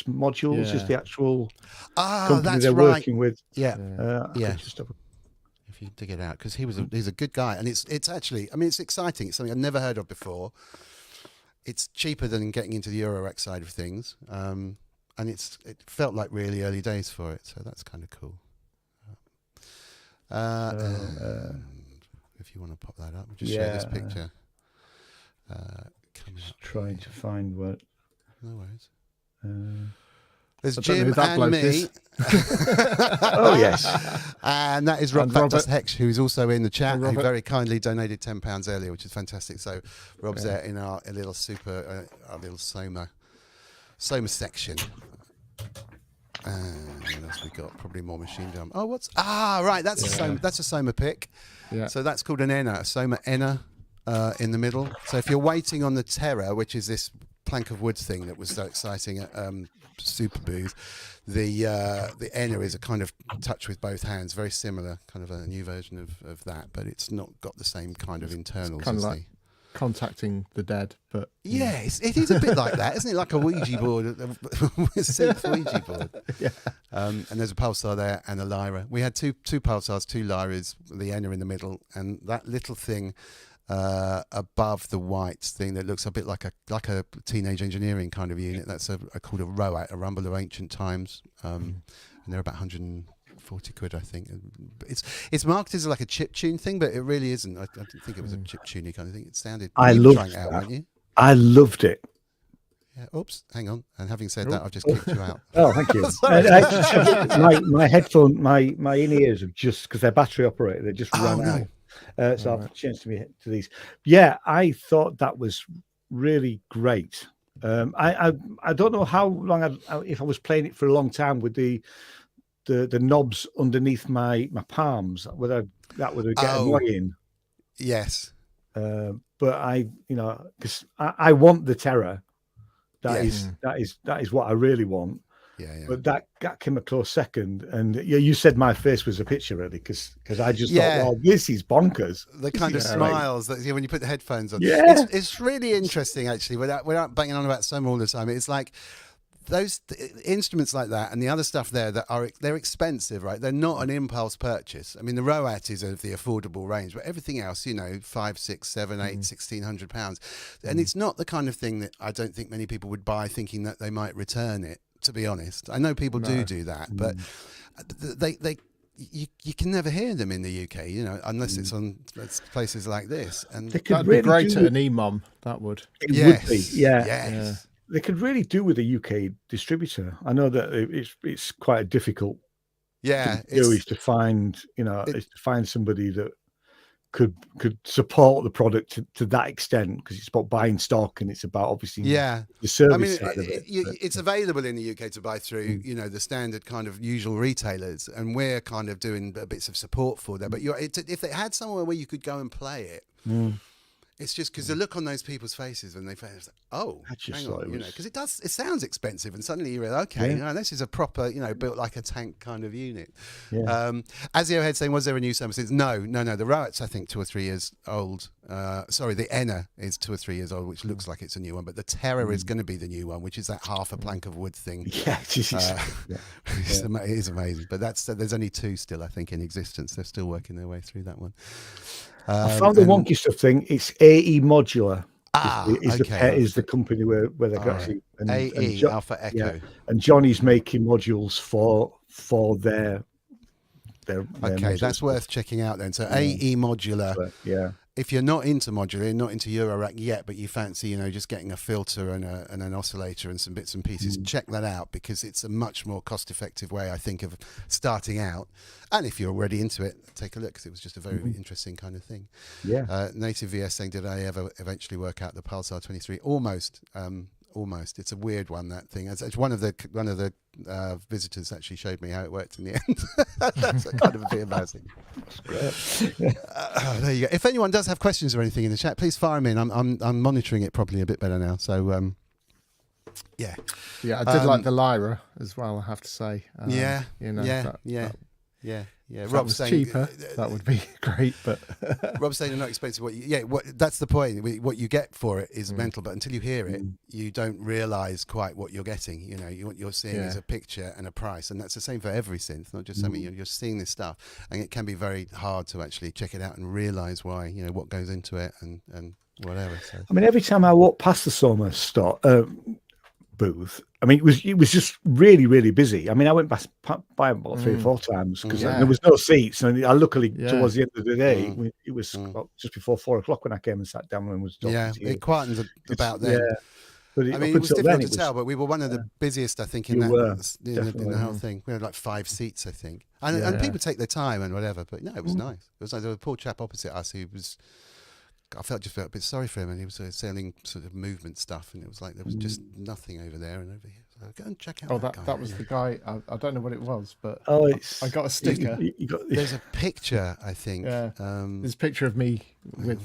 modules is the actual company they're working with. Yeah. If you dig it out, because he's a good guy, and it's actually, I mean, it's exciting. It's something I've never heard of before. It's cheaper than getting into the Eurorack side of things, and it felt like really early days for it, so that's kind of cool. If you want to pop that up, just share this picture. Just trying to find what. No worries. There's Jim and me. Oh yes, and that is Robert Hex, who's also in the chat, who very kindly donated £10 earlier, which is fantastic. So Rob's there in our little our little Soma section. And what else we got? Probably more machine drum. Oh, right, that's a Soma pick. Yeah. So that's called an Enna, a Soma Enna. in the middle. So if you're waiting on the Terror, which is this plank of wood thing that was so exciting at Super Booth, the Enna is a kind of touch with both hands, very similar, kind of a new version of that, but it's not got the same kind of internals. Kind of like contacting the dead, but yeah, it is a bit like that, isn't it? Like a Ouija board, a synth Ouija board. Yeah. And there's a pulsar there and a lyra. We had two pulsars, two lyras, the Enna in the middle, and that little thing above the white thing that looks a bit like a teenage engineering kind of unit. That's called a ROAT, a Rumble of Ancient Times, and they're about 140 quid, I think. It's marketed as like a chip tune thing, but it really isn't. I didn't think it was a chip tuney kind of thing. It sounded. I loved that. Weren't you? I loved it. Yeah. Oops. Hang on. And having said that, I've just kicked you out. Oh, thank you. My headphone, my in-ears have just, because they're battery operated, they just ran out. So I've changed to these. Yeah, I thought that was really great. I don't know how long if I was playing it for a long time with the knobs underneath my palms, whether that would get annoying. Yes. But because I want the Terror. That is what I really want. Yeah. But that came a close second, and you said my face was a picture really, because I just thought, well, this is bonkers. The kind of smiles that when you put the headphones on. Yeah, it's really interesting actually. Without banging on about Summer all the time, it's like those instruments like that and the other stuff there they're expensive, right? They're not an impulse purchase. I mean, the ROAT is of the affordable range, but everything else, $5, $6, $7, $8, £1,600, and it's not the kind of thing that I don't think many people would buy thinking that they might return it. To be honest, I know people do that, but you can never hear them in the UK, unless it's on places like this. And that'd be great at an EMOM. That would. It would be, yeah. They could really do with a UK distributor. I know that it's quite difficult. Yeah, is to find somebody that could support the product to that extent, because it's about buying stock and it's about obviously the service side of it. It's available in the UK to buy through the standard kind of usual retailers, and we're kind of doing bits of support for them. But if they had somewhere where you could go and play it. It's just because the look on those people's faces when they play, it's like, oh, hang on, because it sounds expensive, and suddenly you realize, okay, this is a proper, built like a tank kind of unit. Yeah. Azio Head saying, was there a new Summer Synth? No. The ROAT's, I think, 2 or 3 years old. Sorry, the Enna is 2 or 3 years old, which looks like it's a new one, but the Terror is going to be the new one, which is that half a plank of wood thing. Yeah, it is amazing. But there's only 2 still, I think, in existence. They're still working their way through that one. I found the wonky stuff thing. It's AE Modular. Is the company where they're actually AE Alpha Echo. Yeah, and Johnny's making modules for their modules. That's worth checking out then. So AE Modular. Yeah. If you're not into modular, not into Eurorack yet, but you fancy, just getting a filter and an oscillator and some bits and pieces, check that out, because it's a much more cost-effective way, I think, of starting out. And if you're already into it, take a look, because it was just a very interesting kind of thing. Yeah. Native VS saying, did I ever eventually work out the Pulsar 23? Almost. It's a weird one, that thing. It's one of the visitors actually showed me how it worked in the end. That's kind of a bit embarrassing. That's great. There you go. If anyone does have questions or anything in the chat, please fire them in. I'm monitoring it probably a bit better now. So yeah. Yeah, I did like the Lyra as well, I have to say. Yeah. If Rob's was saying cheaper, that would be great. But Rob's saying they're not expensive. That's the point. What you get for it is mental, but until you hear it, you don't realise quite what you're getting. What you're seeing is a picture and a price, and that's the same for every synth, not just something you're seeing this stuff, and it can be very hard to actually check it out and realise why, what goes into it and whatever. So. I mean, every time I walk past the Soma booth, I mean, it was just really, really busy. I mean, I went by about 3 or 4 times because there was no seats, and I luckily towards the end of the day, it was just before 4 o'clock when I came and sat down and was talking to you. It quietened about then. Yeah. But I mean, it was difficult to tell, but we were one of the busiest, I think, in the whole thing. We had like 5 seats, I think, and people take their time and whatever. But no, it was nice. It was like there was a poor chap opposite us who was. I felt a bit sorry for him, and he was selling sort of movement stuff, and it was like there was just nothing over there and over here. So go and check out. That was the guy. I don't know what it was, but I got a sticker. There's a picture, I think. Yeah. There's a picture of me with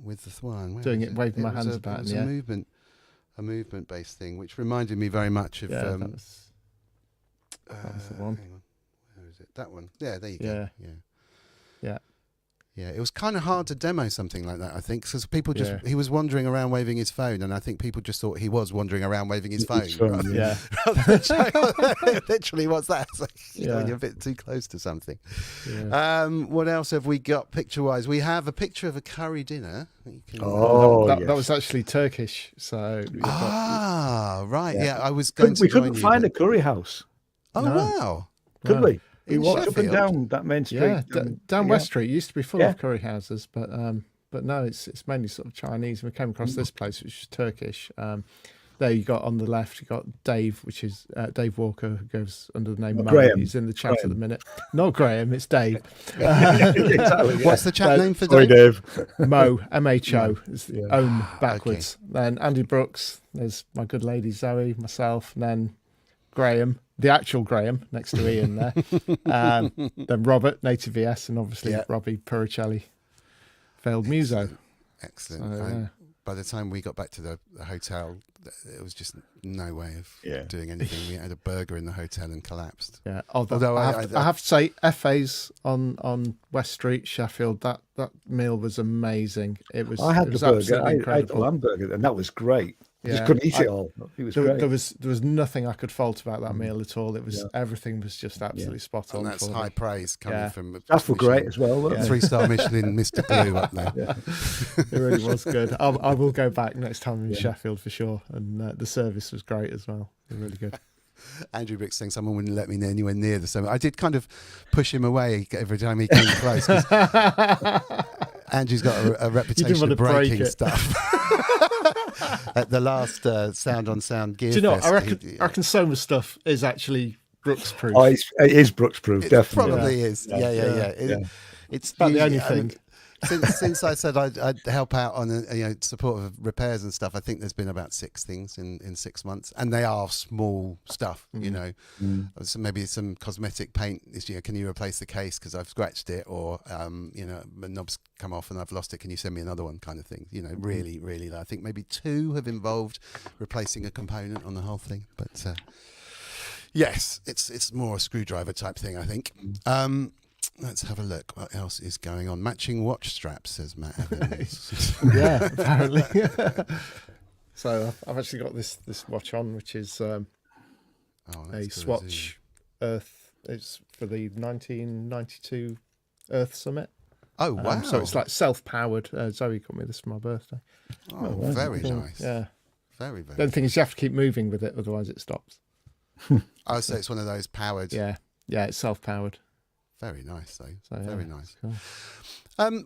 with the one. Doing it, waving my hands about. It was a movement-based thing, which reminded me very much of. That was the one. Hang on. Where is it? That one. Yeah, there you go. Yeah. Yeah, it was kind of hard to demo something like that, I think, because people he was wandering around waving his phone, and I think people just thought he was wandering around waving his phone. Literally, what's that? It's like, you're a bit too close to something. Yeah. What else have we got picture-wise? We have a picture of a curry dinner. That was actually Turkish. So right. Yeah, I was going to. We couldn't find a curry house. Oh, wow. Could we? We walked Sheffield. up and down that main street. Yeah, down West Street. It used to be full of curry houses, but no, it's mainly sort of Chinese. And we came across this place, which is Turkish. There you got on the left, you got Dave, which is Dave Walker, who goes under the name Mo. Graham. He's in the chat at the minute. Not Graham, it's Dave. What's the chat name for Dave? Sorry, Dave. Mo, M-H-O, is Ohm backwards. Okay. Then Andy Brooks, there's my good lady Zoe, myself, and then Graham, the actual Graham, next to Ian there. Then Robert, Native VS, and obviously Robbie Puricelli, failed muso. Excellent. So, by the time we got back to the hotel, it was just no way of doing anything. We had a burger in the hotel and collapsed. Yeah, although I have to say, FA's on West Street, Sheffield, that meal was amazing. It was. I had it was the burger. I had the incredible. lamb burger, and that was great. Yeah. Just couldn't eat it all. It was great. There was nothing I could fault about that meal at all. It was everything was just absolutely spot on. And that's high praise coming from. That's for great as well. 3-star Michelin, Mr. Blue up there. It really was good. I will go back next time I'm in Sheffield for sure. And the service was great as well. It was really good. Andrew Brick saying someone wouldn't let me anywhere near the summit. I did kind of push him away every time he came close. Andrew's got a reputation of breaking stuff. At the last Sound on Sound gear. Do you know? Fest, I reckon Soma's stuff is actually Brooks proof. Oh, it is Brooks proof, definitely. Probably is. Yeah. It's about the only thing. Since I said I'd help out on support of repairs and stuff, I think there's been about 6 things in 6 months, and they are small stuff. So maybe some cosmetic paint this year. Can you replace the case because I've scratched it, or the knob's come off and I've lost it? Can you send me another one? Kind of thing. Really. I think maybe 2 have involved replacing a component on the whole thing, but yes, it's more a screwdriver type thing, I think. Let's have a look. What else is going on? Matching watch straps, says Matt Evans. Yeah, apparently. So I've actually got this watch on, which is a Swatch Earth. It's for the 1992 Earth Summit. Oh, wow. So it's like self-powered. Zoe got me this for my birthday. Oh, very nice. Yeah. Very, very The only thing is you have to keep moving with it, otherwise it stops. Oh, so it's one of those powered. Yeah, it's self-powered. Very nice, though. So, very nice. Cool.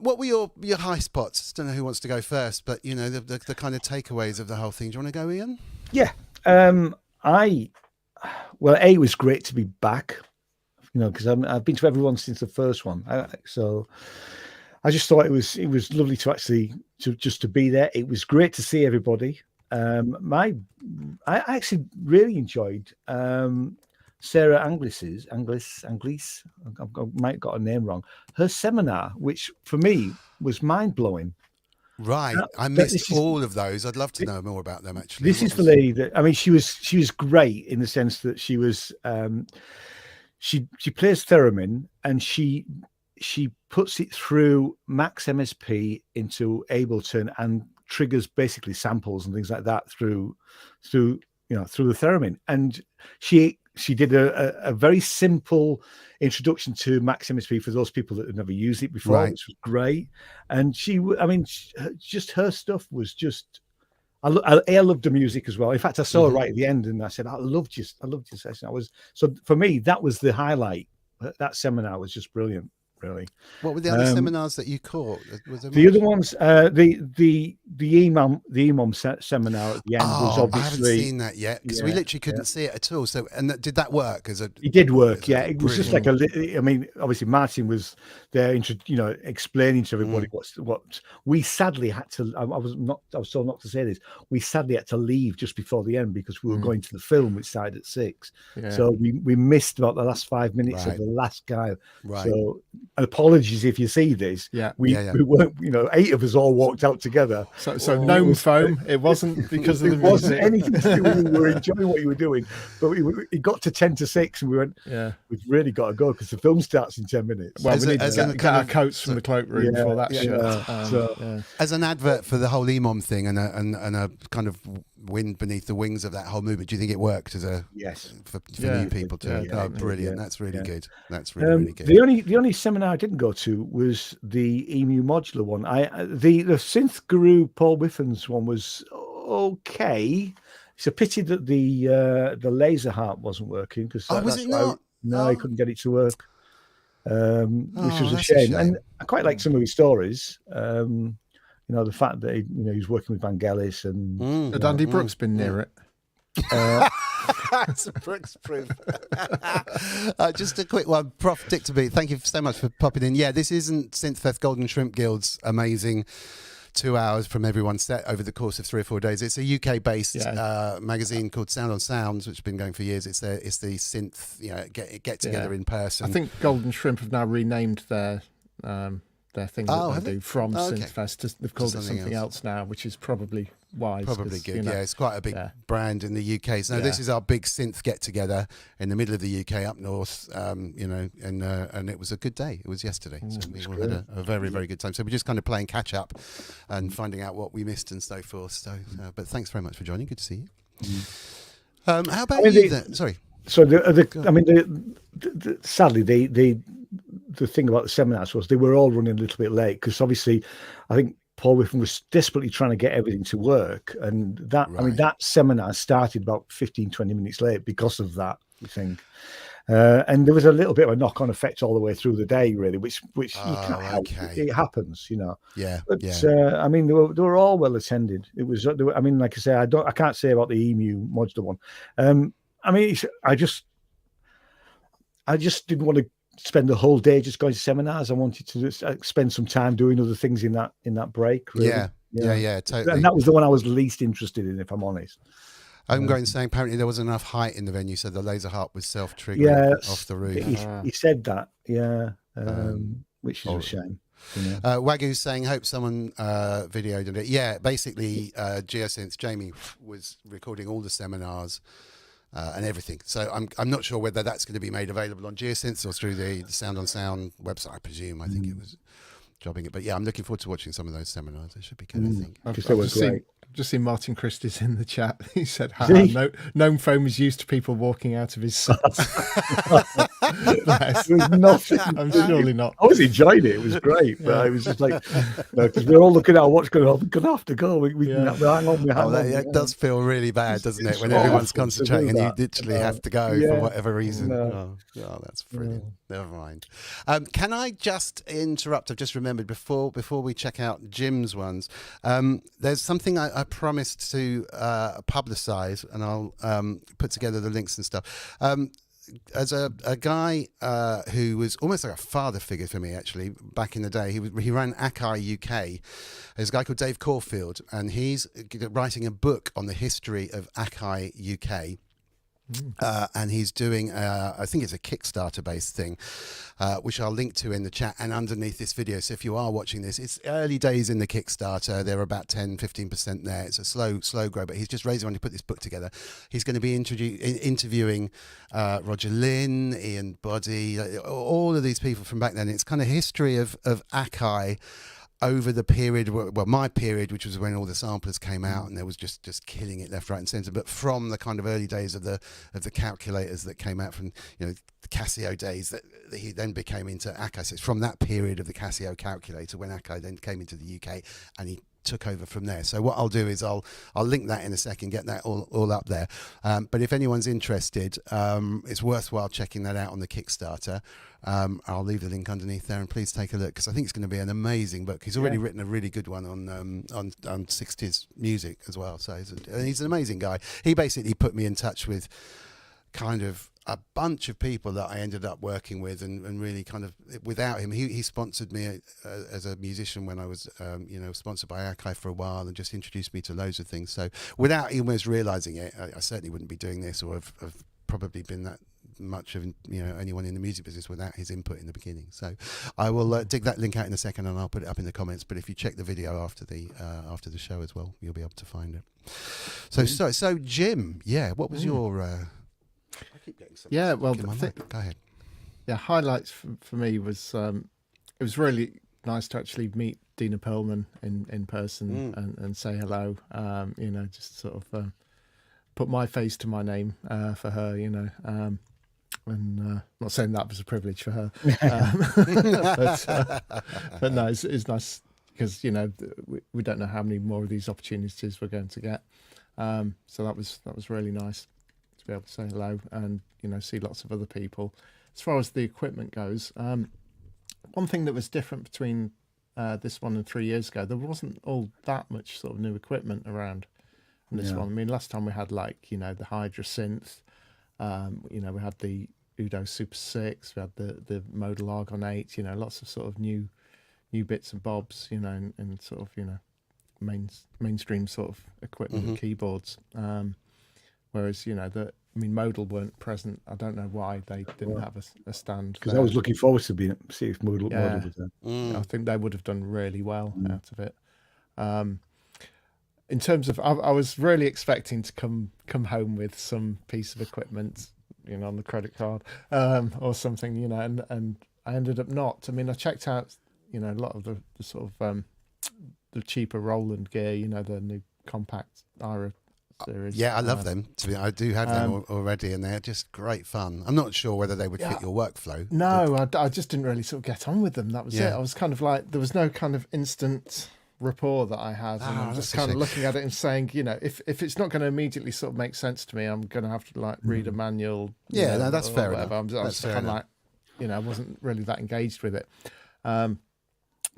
What were your high spots? Don't know who wants to go first, but the kind of takeaways of the whole thing. Do you want to go, Ian? Yeah. It was great to be back. Because I've been to everyone since the first one, so I just thought it was lovely to actually to be there. It was great to see everybody. I actually really enjoyed Sarah Anglis, I might have got her name wrong. Her seminar, which for me was mind blowing. Right, I missed all of those. I'd love to know more about them. Actually, this is the lady that she was great in the sense that she was she plays theremin, and she puts it through Max MSP into Ableton and triggers basically samples and things like that through the theremin, and she did a very simple introduction to Max MSP for those people that had never used it before, which was great. And just her stuff was just. I loved the music as well. In fact, I saw her right at the end, and I said, "I loved your session." So for me, that was the highlight. That seminar was just brilliant. Really. What were the other seminars that you caught? The other ones, the Imam seminar at the end was obviously. I haven't seen that yet because we literally couldn't see it at all. So, and did that work? It did work. Yeah, it was just like obviously Martin was there, explaining to everybody what we sadly had to. I was told not to say this. We sadly had to leave just before the end because we were going to the film, which started at 6. Yeah. So we missed about the last 5 minutes of the last guy. Right. So apologies if you see this. We weren't, 8 of us all walked out together. So gnome foam. It wasn't because of the music. It wasn't anything to do with you were enjoying what you were doing. But it got to 10 to 6 and we went, we've really got to go because the film starts in 10 minutes. Well, we need to get our coats from the cloakroom before that show. As an advert for the whole EMOM thing and a kind of wind beneath the wings of that whole movement, do you think it worked as a for new people too? Brilliant. That's really good. That's really good. The only seminar I didn't go to was the EMU modular one. The synth guru Paul Whiffen's one was okay. It's a pity that the laser harp wasn't working because was it not? No, he couldn't get it to work, which was a shame. And I quite like some of his stories. The fact that he was working with Vangelis and had Andy Brooks been near it? That's a Brooks proof. Just a quick one, Prof. Dictaby. Thank you so much for popping in. Yeah, this isn't Synthfest Golden Shrimp Guild's amazing 2 hours from everyone set over the course of 3 or 4 days. It's a UK-based magazine called Sound on Sounds, which has been going for years. It's the synth get together in person. I think Golden Shrimp have now renamed their thing that they do from Synthfest. They've called it something else now, which is probably wise. Probably good. It's quite a big brand in the UK. So this is our big synth get together in the middle of the UK up north. And it was a good day. It was yesterday, so we all had a very, very good time. So we're just kind of playing catch up and finding out what we missed and so forth. So, but thanks very much for joining. Good to see you. How about you then? Sorry. So sadly the thing about the seminars was they were all running a little bit late because obviously I think Paul Whiffen was desperately trying to get everything to work, and that seminar started about 15-20 minutes late because of that, I think. And there was a little bit of a knock-on effect all the way through the day, really, which you can't help. It happens, Yeah. But they were all well attended. It was. Like I say, I can't say about the EMU modular one. I just didn't want to spend the whole day just going to seminars. I wanted to just spend some time doing other things in that break. Really. Yeah, totally. And that was the one I was least interested in, if I'm honest. I'm going saying apparently there wasn't enough height in the venue, so the laser harp was self-triggering off the roof. He said that, which is a shame. Wagyu's saying, hope someone videoed it. Yeah, basically, Geosynth Jamie was recording all the seminars and everything. So I'm not sure whether that's going to be made available on Geosynth or through the Sound on Sound website, I presume. I think it was jobbing it. But yeah, I'm looking forward to watching some of those seminars. They should be good, I think. I've just seen Martin Christie's in the chat. He said, gnome foam is used to people walking out of his sets. I'm surely not. I was enjoying it. It was great. But I was just like, because we're all looking at what's going on. We're going to have to go. We hang on. That does feel really bad, doesn't it? When everyone's concentrating and you literally have to go for whatever reason. Oh, that's brilliant. Never mind. Can I just interrupt? I've just remembered before we check out Jim's ones. There's something I promised to publicise, and I'll put together the links and stuff. As a guy who was almost like a father figure for me, actually, back in the day, he ran Akai UK. There's a guy called Dave Caulfield, and he's writing a book on the history of Akai UK. And he's doing, I think it's a Kickstarter-based thing, which I'll link to in the chat and underneath this video. So if you are watching this, it's early days in the Kickstarter. They're about 10-15% there. It's a slow grow, but he's just raising money to put this book together. He's going to be interviewing Roger Lynn, Ian Boddy, all of these people from back then. It's kind of history of Akai over the period, well, my period, which was when all the samplers came out and there was just killing it left, right and centre, but from the kind of early days of the calculators that came out from, the Casio days that he then became into Akai. So it's from that period of the Casio calculator when Akai then came into the UK and he took over from there. So what I'll do is I'll link that in a second, get that all up there. But if anyone's interested, it's worthwhile checking that out on the Kickstarter. I'll leave the link underneath there, and please take a look because I think it's going to be an amazing book. He's already written a really good one on 60s music as well. So he's an amazing guy. He basically put me in touch with kind of a bunch of people that I ended up working with, and really kind of without him, he sponsored me as a musician when I was sponsored by Akai for a while, and just introduced me to loads of things. So without almost realizing it, I certainly wouldn't be doing this, or have probably been much of anyone in the music business without his input in the beginning. So I will dig that link out in a second, and I'll put it up in the comments. But if you check the video after the show as well, you'll be able to find it. So Jim, what was your? I keep getting something. Yeah, well, go ahead. Yeah, highlights for me was it was really nice to actually meet Dina Perlman in person and say hello. Just sort of put my face to my name for her. And not saying that was a privilege for her, but no, it's nice because we don't know how many more of these opportunities we're going to get. So that was really nice to be able to say hello and see lots of other people. As far as the equipment goes, one thing that was different between this one and 3 years ago, there wasn't all that much sort of new equipment around on this one. I mean, last time we had the Hydra synth, we had the Udo Super 6, we had the Modal Argon 8, lots of sort of new bits and bobs, and sort of mainstream sort of equipment and keyboards. Whereas Modal weren't present. I don't know why they didn't have a stand. Because I was looking forward to see if Modal was there. I think they would have done really well out of it. In terms of, I was really expecting to come home with some piece of equipment, on the credit card, or something, and I ended up not. I mean, I checked out, a lot of the sort of the cheaper Roland gear, the new compact Ira series. Yeah, I love them. I do have them already, and they're just great fun. I'm not sure whether they would fit your workflow. No, I just didn't really sort of get on with them. That was it. I was kind of like, there was no kind of instant rapport that I had, and I'm just kind of looking at it and saying, if it's not going to immediately sort of make sense to me, I'm going to have to read a manual. No, that's fair enough. I was kind of I wasn't really that engaged with it.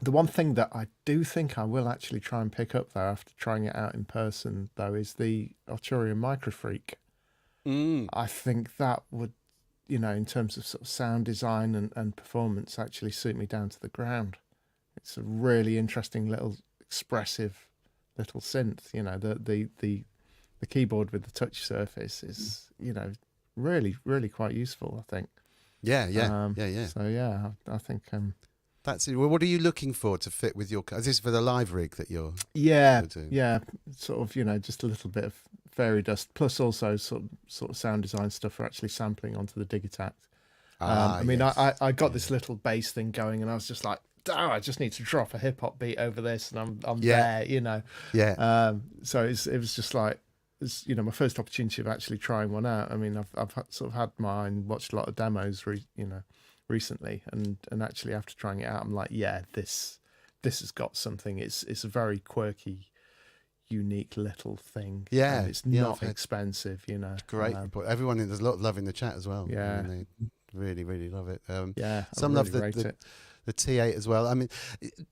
The one thing that I do think I will actually try and pick up, though, after trying it out in person, though, is the Arturian Microfreak. I think that would, in terms of sort of sound design and performance, actually suit me down to the ground. It's a really interesting little expressive little synth. The keyboard with the touch surface is, really, really quite useful, I think. Yeah. So, yeah, I think... That's it. Well, what are you looking for to fit with your? Is this for the live rig that you're? Yeah, sort of. Just a little bit of fairy dust, plus also sort of sound design stuff for actually sampling onto the Digitact. I got this little bass thing going, and I was just like, oh, I just need to drop a hip hop beat over this, and I'm there, Yeah. So it was just like, my first opportunity of actually trying one out. I mean, I've sort of had mine, watched a lot of demos, recently, and actually after trying it out, I'm like, this has got something. It's a very quirky, unique little thing. Yeah, and it's not expensive. Great report. Everyone, there's a lot of love in the chat as well. Yeah, they really, really love it. Some love the T8 as well. I mean,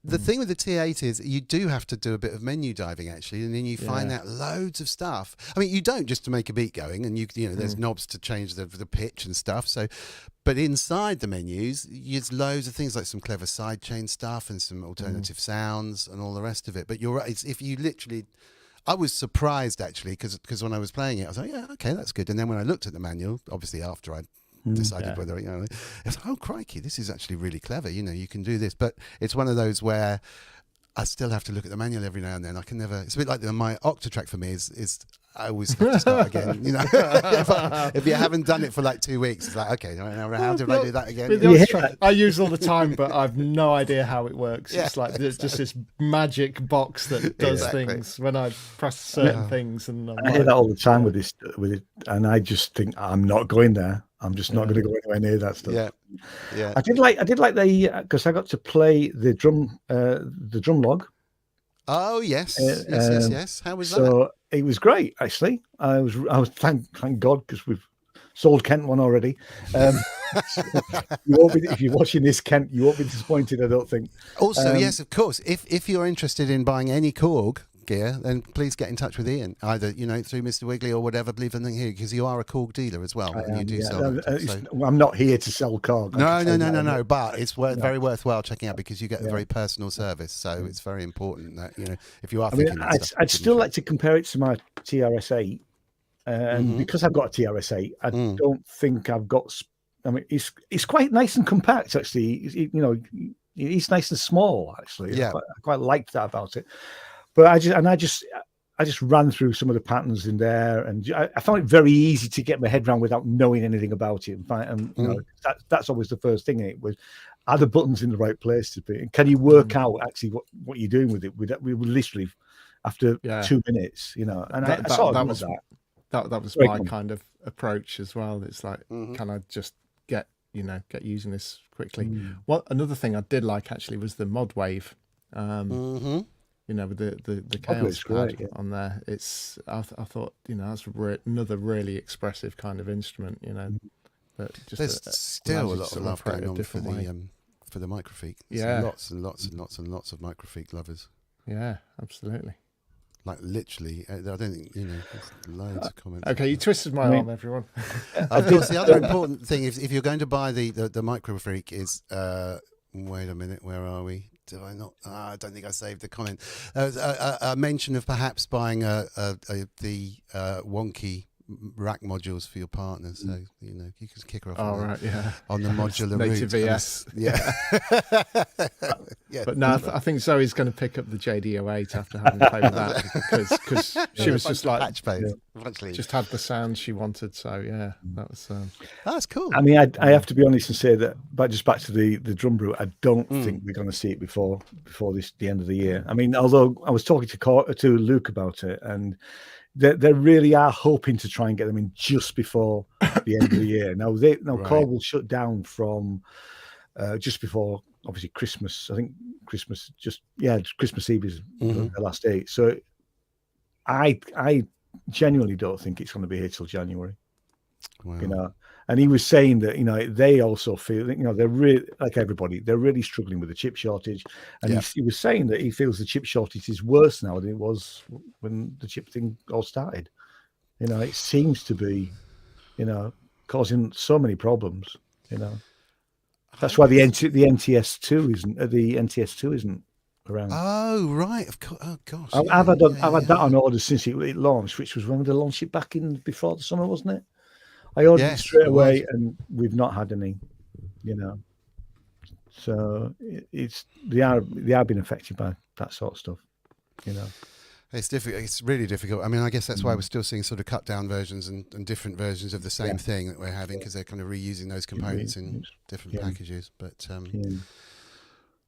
the thing with the T8 is you do have to do a bit of menu diving actually, and then you find out loads of stuff. I mean, you don't just to make a beat going, and there's knobs to change the pitch and stuff. So, but inside the menus, there's loads of things like some clever sidechain stuff and some alternative sounds and all the rest of it. But you're right. If you literally, I was surprised actually because when I was playing it, I was like, yeah, okay, that's good. And then when I looked at the manual, obviously after I decided whether it was oh crikey, this is actually really clever. You can do this, but it's one of those where I still have to look at the manual every now and then. I can never. It's a bit like my Octatrack for me is I always have to start again. If you haven't done it for like 2 weeks, it's like, okay, how do I do that again? I use all the time, but I've no idea how it works. It's like there's just this magic box that does things when I press certain things, and I hear that all the time with it, and I just think I'm not going there. I'm just not going to go anywhere near that stuff. Yeah. I did like because I got to play the drum log. Oh yes. How was that? So it was great, actually. I was thank God, because we've sold Kent one already. If you're watching this, Kent, you won't be disappointed, I don't think. Also, yes, of course. If you're interested in buying any Korg gear, then please get in touch with Ian, either through Mr. Wiggly or whatever. Believe something here, because you are a Korg dealer as well. You do sell. I'm not here to sell Korg. No. But it's very worthwhile checking out, because you get a very personal service. So it's very important that if you are thinking. I'd still like to compare it to my TRS-8. and because I've got a TRS-8, I don't think I've got. I mean, it's quite nice and compact actually. It's nice and small actually. Yeah, I quite liked that about it. But I just ran through some of the patterns in there, and I found it very easy to get my head around without knowing anything about it. And that's always the first thing. It was, are the buttons in the right place to be? And can you work out actually what you're doing with it? We were literally after 2 minutes, And that was my kind of approach as well. It's like, can I just get using this quickly? Another thing I did like actually was the mod wave. With the chaos pad on there. I thought that's another really expressive kind of instrument. That just there's still a lot of love going on for the microfeek. Yeah, lots and lots and lots and lots of microfeek lovers. Yeah, absolutely. Like literally, I don't think there's loads of comments. Okay, you twisted my arm, everyone. Of course, the other important thing, if you're going to buy the microfreak, is wait a minute, where are we? Do I not? I don't think I saved the comment. A mention of perhaps buying the wonky rack modules for your partner, so you can kick her off on the modular native route. VS. Yeah. But no, I think Zoe's going to pick up the JD08 after having played with that because she was just like just had the sound she wanted. So yeah, that was that's cool. I mean, I have to be honest and say that, but just back to the drum brew, I don't think we're going to see it before the end of the year. I mean, although I was talking to Luke about it, and they really are hoping to try and get them in just before the end of the year. Now Core will shut down from just before, obviously, Christmas. I think Christmas Eve is the last day. So I genuinely don't think it's going to be here till January. Wow. And he was saying that they also feel that they're really, like everybody, they're really struggling with the chip shortage. And he was saying that he feels the chip shortage is worse now than it was when the chip thing all started. It seems to be causing so many problems. That's why the NTS2 isn't around. Oh right, of course. Oh gosh, I've had that on order since it launched, which was when they launched it back in before the summer, wasn't it? I ordered it straight away, and we've not had any. So they are being affected by that sort of stuff. It's difficult. It's really difficult. I mean, I guess that's why we're still seeing sort of cut down versions and different versions of the same thing that we're having, because they're kind of reusing those components in different packages. But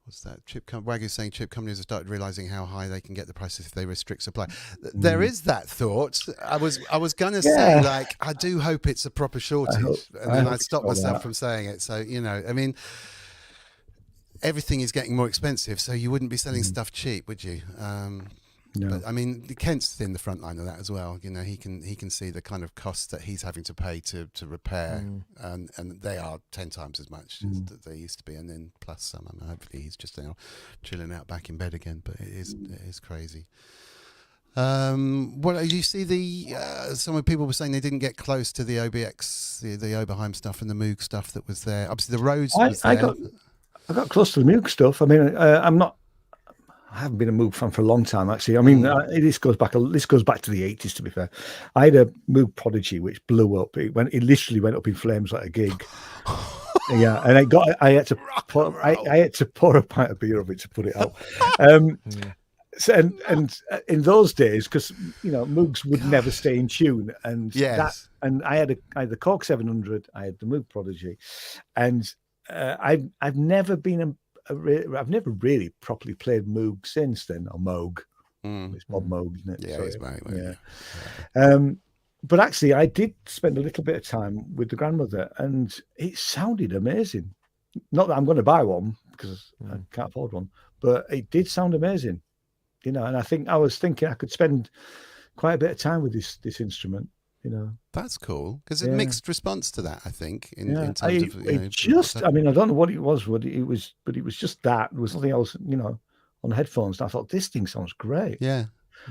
what's that? Waggy's saying chip companies have started realizing how high they can get the prices if they restrict supply. There is that thought. I was going to say, like, I do hope it's a proper shortage, and then I stopped myself from saying it. So I mean, everything is getting more expensive, so you wouldn't be selling stuff cheap, would you? No. But I mean, Kent's in the front line of that as well. He can see the kind of costs that he's having to pay to repair, and they are 10 times as much as they used to be, and then plus some. I mean, hopefully he's just chilling out back in bed again. But it is crazy. What you see some people were saying they didn't get close to the OBX, the Oberheim stuff and the Moog stuff that was there. Obviously, the Rhodes was there. I got close to the Moog stuff. I mean, I haven't been a Moog fan for a long time, actually. I mean, this goes back to the 80s, to be fair. I had a Moog Prodigy which blew up. It literally went up in flames like a gig. Yeah, and I had to pour a pint of beer of it to put it out. So, and in those days, because Moogs would never stay in tune, and I had the Korg 700, I had the Moog Prodigy, and I've never been I've never really properly played Moog since then, or Moog. It's Bob Moog, isn't it? Yeah, it's Moog. Yeah. But actually, I did spend a little bit of time with the grandmother, and it sounded amazing. Not that I'm going to buy one because I can't afford one, but it did sound amazing. And I was thinking I could spend quite a bit of time with this instrument. That's cool, because it mixed response to that, I think, in terms of I mean, I don't know what it was, but it was just that. There was nothing else, on the headphones. And I thought, this thing sounds great. Yeah.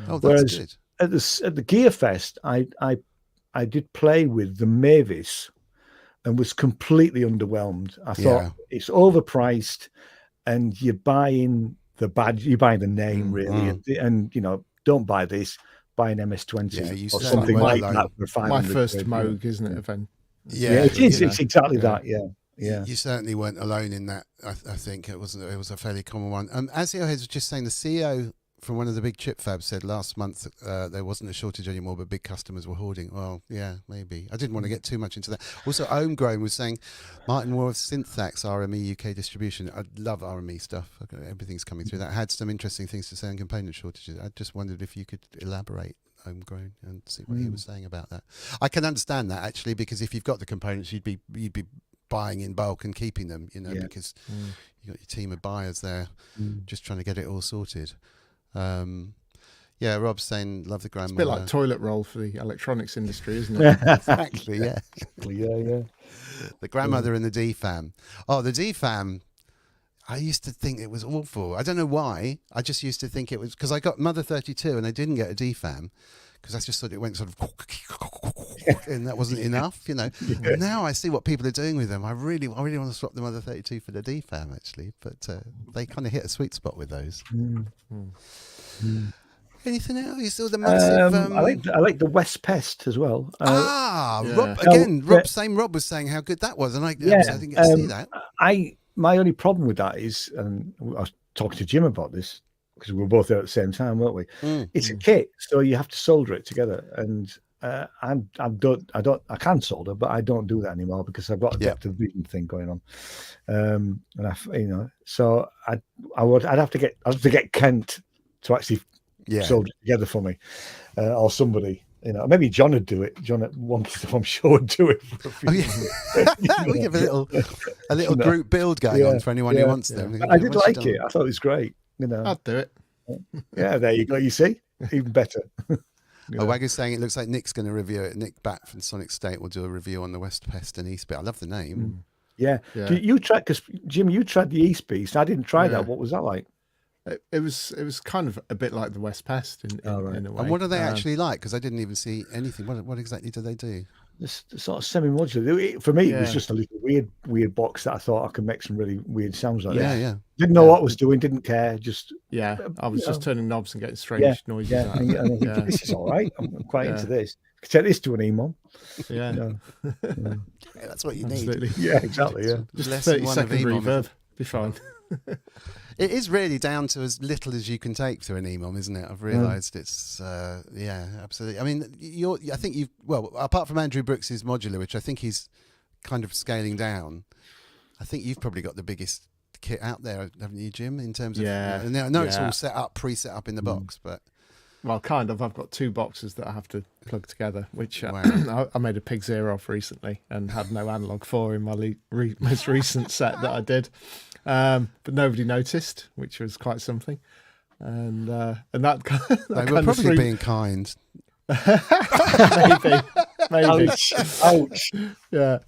Oh, that's good. At the Gear Fest, I did play with the Mavis and was completely underwhelmed. I thought it's overpriced, and you're buying the badge, you're buying the name, really, and don't buy this. buy an MS-20 you or certainly something weren't like alone. that for 500 My first quid. Moog, isn't it? Event. Yeah, it is. You know. It's exactly that. Yeah. You certainly weren't alone in that. I think it was a fairly common one. Azio was just saying the CEO from one of the big chip fabs said last month there wasn't a shortage anymore, but big customers were hoarding. Well, yeah, maybe. I didn't want to get too much into that. Also, Homegrown was saying Martin Moore of Synthax RME UK distribution. I love RME stuff. Everything's coming through. That had some interesting things to say on component shortages. I just wondered if you could elaborate. Homegrown and see what he was saying about that. I can understand that actually, because if you've got the components, you'd be buying in bulk and keeping them, because you've got your team of buyers there just trying to get it all sorted. Rob's saying love the grandmother. It's a bit like toilet roll for the electronics industry, isn't it? Exactly, yeah. Yeah. The grandmother and the D-Fam. Oh, the D-Fam, I used to think it was awful. I don't know why. I just used to think it was because I got Mother 32 and I didn't get a D-Fam because I just thought it went sort of and that wasn't enough, And now I see what people are doing with them. I really want to swap the Mother 32 for the D-Fam actually, but they kind of hit a sweet spot with those. Anything else? You saw the massive. I like the West Pest as well. Rob again. Rob was saying how good that was, and I didn't get to see that. My only problem with that is, and I was talking to Jim about this because we were both there at the same time, weren't we? It's a kit, so you have to solder it together, and I can solder, but I don't do that anymore because I've got a depth of vision thing going on, and so I'd have to get Kent to actually solder it together for me, or somebody. Maybe John would do it. John at one point, I'm sure, would do it. We have a little group build going on for anyone who wants them. I did like it. I thought it was great. I'd do it. Yeah, there you go. You see, even better. Wagger's saying it looks like Nick's going to review it. Nick Batt from Sonic State will do a review on the West Pest and East Beast. I love the name. Yeah. You tried, because Jim, you tried the East Beast. I didn't try that. What was that like? It was kind of a bit like the West Pest in a way. And what are they actually like? Because I didn't even see anything. What exactly do they do? This sort of semi-modular. For me, it was just a little weird box that I thought I could make some really weird sounds like. Yeah. Didn't know what I was doing. Didn't care. Just I was just turning knobs and getting strange noises. Yeah, out. And I think, this is all right. I'm quite into this. I could take this to an EMOM. Yeah, that's what you need. Absolutely. Yeah, exactly. Yeah, just 30-second reverb. Be fine. It is really down to as little as you can take through an EMOM, isn't it? I've realised it's absolutely. I mean, I think apart from Andrew Brooks's modular, which I think he's kind of scaling down, I think you've probably got the biggest kit out there, haven't you, Jim? In terms of and I know it's all pre-set up in the box, but well, kind of. I've got two boxes that I have to plug together, which I made a pig's ear off recently and had no analog for in my most recent set that I did. But nobody noticed, which was quite something. And that they were probably being kind. maybe. Ouch. Yeah.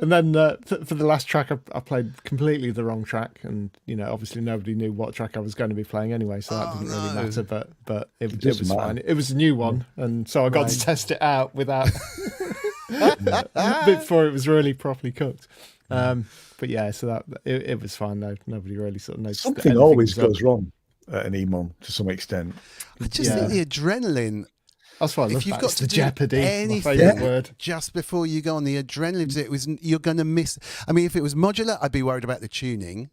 And then for the last track, I played completely the wrong track, and obviously nobody knew what track I was going to be a anyway, so that didn't really matter. But it was fine. It was a new one, and so I got to test it out without before it was really properly cooked. But yeah, so that it was fine though. Nobody really sort of noticed. Something always goes wrong at an EMOM to some extent. I just think the adrenaline. That's why I love if you've that. got It's to the do jeopardy, anything my favourite word. Just before you go on, the adrenaline, you're going to miss. I mean, if it was modular, I'd be worried about the tuning.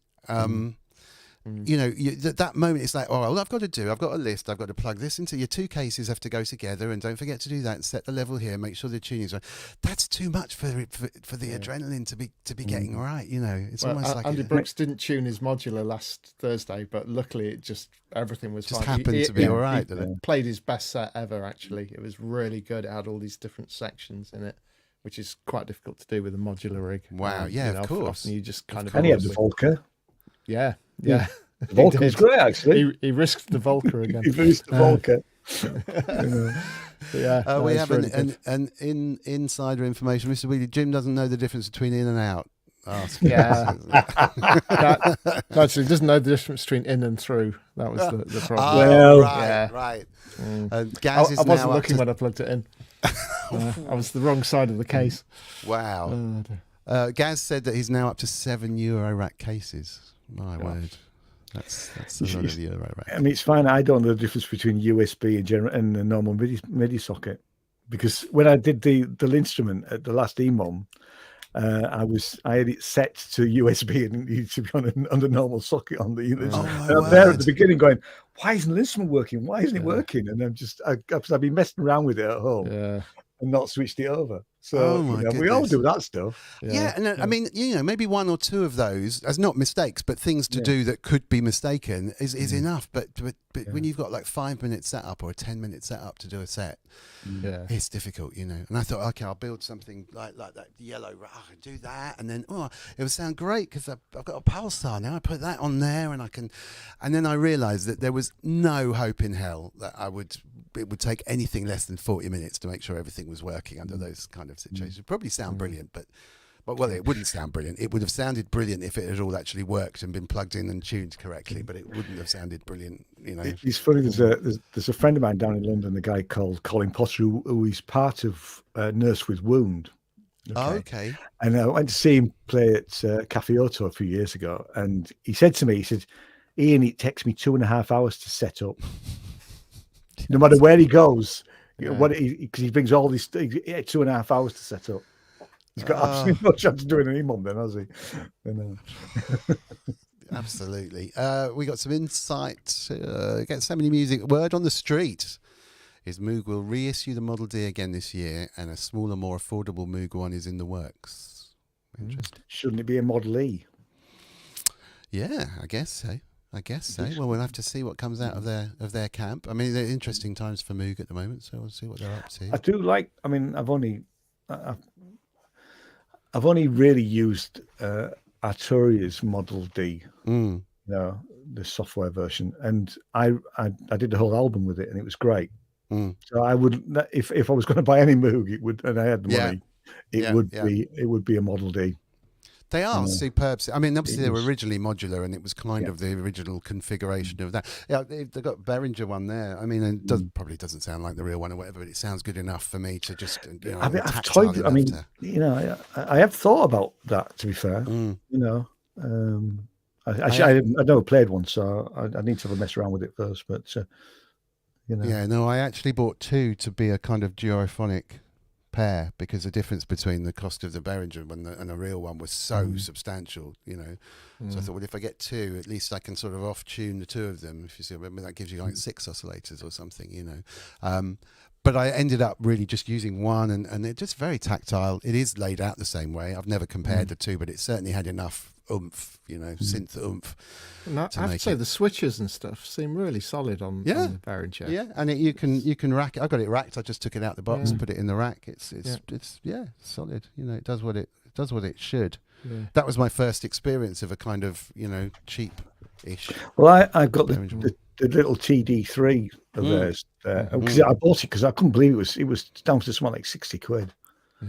That moment, it's like, all I've got a list, I've got to plug this into your two cases, have to go together, and don't forget to do that and set the level here, make sure the tuning's right. That's too much for the adrenaline to be getting right. It's almost like Andy Brooks didn't tune his modular last Thursday, but luckily everything was just fine. happened to be all right. He played his best set ever. Actually, it was really good. It had all these different sections in it, which is quite difficult to do with a modular rig. Wow, of course. Often you just kind of. And he had the Volker. Yeah. The Volker was great, actually. He risked the Volker again. He risked the Volker. We have an insider information. Mr. Wheatley, Jim doesn't know the difference between in and out. Actually, he doesn't know the difference between in and through. That was the problem. Right. Gaz I wasn't looking when I plugged it in. I was the wrong side of the case. Wow. Gaz said that he's now up to 7 Euro rack cases. My word. That's a lot of you, right? I mean, it's fine. I don't know the difference between USB and a normal MIDI socket, because when I did the instrument at the last EMOM, I had it set to USB and it needed to be on the normal socket on the unit. I'm there at the beginning going, why isn't the instrument working? Why isn't it working? And I've been messing around with it at home and not switched it over. So we all do that stuff. Yeah, and I mean, maybe one or two of those, as not mistakes, but things to do that could be mistaken is enough. But when you've got like 5 minutes setup or a 10-minute setup to do a set, it's difficult, And I thought, okay, I'll build something like that yellow. I can do that, and then it would sound great because I've got a pulsar now. I put that on there, and then I realised that there was no hope in hell that it would take anything less than 40 minutes to make sure everything was working under those kind of situations. It would probably sound brilliant, but it wouldn't sound brilliant. It would have sounded brilliant if it had all actually worked and been plugged in and tuned correctly, but it wouldn't have sounded brilliant, It's funny, there's a friend of mine down in London, a guy called Colin Potter, who is part of Nurse with Wound. Okay. And I went to see him play at Cafe Auto a few years ago, and he said to me, Ian, it takes me 2.5 hours to set up. No matter where he goes, because he brings all these 2.5 hours to set up. He's got absolutely no chance of doing an EMOM then, has he? Absolutely. We got some insight. Get so many music. Word on the street is Moog will reissue the Model D again this year, and a smaller, more affordable Moog one is in the works. Interesting. Shouldn't it be a Model E? Yeah, I guess so. Well, we'll have to see what comes out of their camp. I mean, they're interesting times for Moog at the moment, so we'll see what they're up to. I do like. I mean, I've only really used Arturia's Model D, the software version, and I did the whole album with it, and it was great. So I would, if I was going to buy any Moog, it would, and I had the money, it would be a Model D. They are superb. I mean, obviously they were originally modular, and it was kind of the original configuration of that. Yeah, they've got Behringer one there. I mean, it probably doesn't sound like the real one or whatever, but it sounds good enough for me to just. I've toyed. I mean, I have thought about that. To be fair, I never played one, so I need to have a mess around with it first. But Yeah, no, I actually bought two to be a kind of duophonic pair, because the difference between the cost of the Behringer one and a real one was so substantial, So I thought, well, if I get two, at least I can sort of off-tune the two of them. If you see, that gives you like 6 oscillators or something, But I ended up really just using one, and it's just very tactile. It is laid out the same way. I've never compared the two, but it certainly had enough oomph, synth oomph. And I have to say, the switches and stuff seem really solid on the Behringer. Yeah, and you can rack it. I got it racked. I just took it out the box, put it in the rack. It's solid. It does what it should. Yeah. That was my first experience of a kind of cheap-ish. Well, I've got the little TD3 of theirs because I bought it because I couldn't believe it was down to something like 60 quid.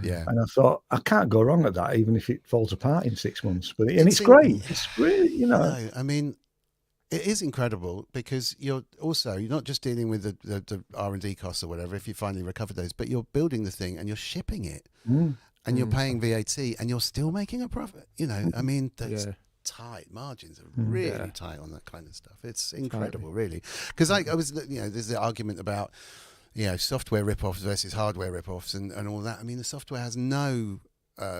Yeah, and I thought I can't go wrong at that, even if it falls apart in 6 months. But it's great. It's great, I mean, it is incredible because you're not just dealing with the R&D costs or whatever if you finally recover those, but you're building the thing and you're shipping it, and you're paying VAT and you're still making a profit. I mean, those tight margins are really tight on that kind of stuff. It's incredible, really, because I was, there's the argument about. Software rip-offs versus hardware rip-offs and all that. I mean, the software has no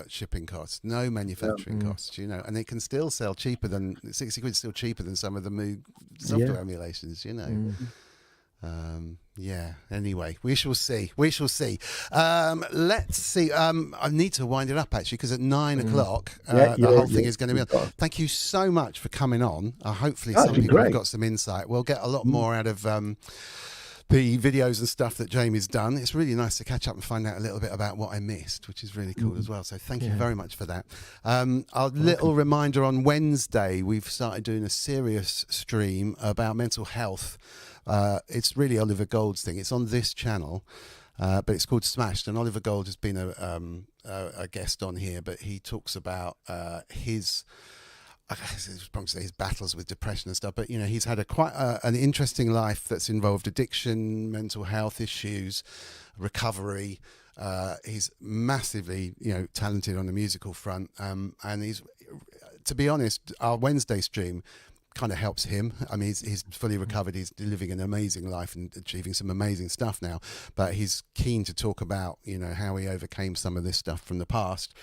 shipping costs, no manufacturing costs, and it can still sell cheaper than 60 quid, still cheaper than some of the Moog software emulations, Anyway, we shall see. Let's see. I need to wind it up actually, because at 9 o'clock, the whole thing is going to be on. Thank you so much for coming on. Hopefully some people have got some insight. We'll get a lot more out of the videos and stuff that Jamie's done. It's really nice to catch up and find out a little bit about what I missed, which is really cool as well. So thank you very much for that. Our little reminder, on Wednesday, we've started doing a serious stream about mental health. It's really Oliver Gold's thing. It's on this channel, but it's called Smashed. And Oliver Gold has been a guest on here, but he talks about his battles with depression and stuff, but he's had quite an interesting life that's involved addiction, mental health issues, recovery. He's massively talented on the musical front, and he's, to be honest, our Wednesday stream kind of helps him. I mean, he's fully recovered. He's living an amazing life and achieving some amazing stuff now. But he's keen to talk about, you know, how he overcame some of this stuff from the past.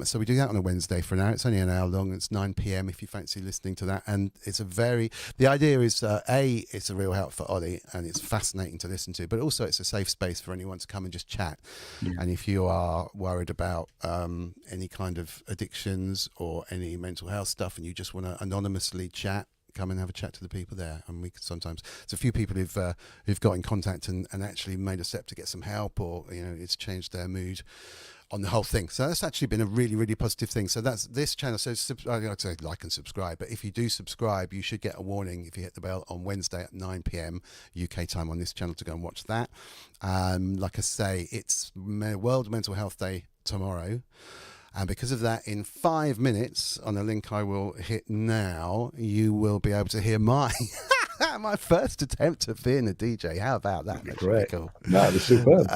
So we do that on a Wednesday for an hour. It's only an hour long. It's 9 p.m. if you fancy listening to that. And it's the idea is, it's a real help for Ollie, and it's fascinating to listen to, but also it's a safe space for anyone to come and just chat. Yeah. And if you are worried about any kind of addictions or any mental health stuff, and you just want to anonymously chat, come and have a chat to the people there. And we could sometimes, there's a few people who've got in contact and actually made a step to get some help, or, you know, it's changed their mood on the whole thing. So that's actually been a really, really positive thing. So that's this channel. So I'd say like and subscribe, but if you do subscribe, you should get a warning if you hit the bell on Wednesday at 9 p.m. UK time on this channel to go and watch that. Like I say, it's World Mental Health Day tomorrow. And because of that, in 5 minutes, on a link I will hit now, you will be able to hear my first attempt at being a DJ. How about that? That's great. Cool. That was superb.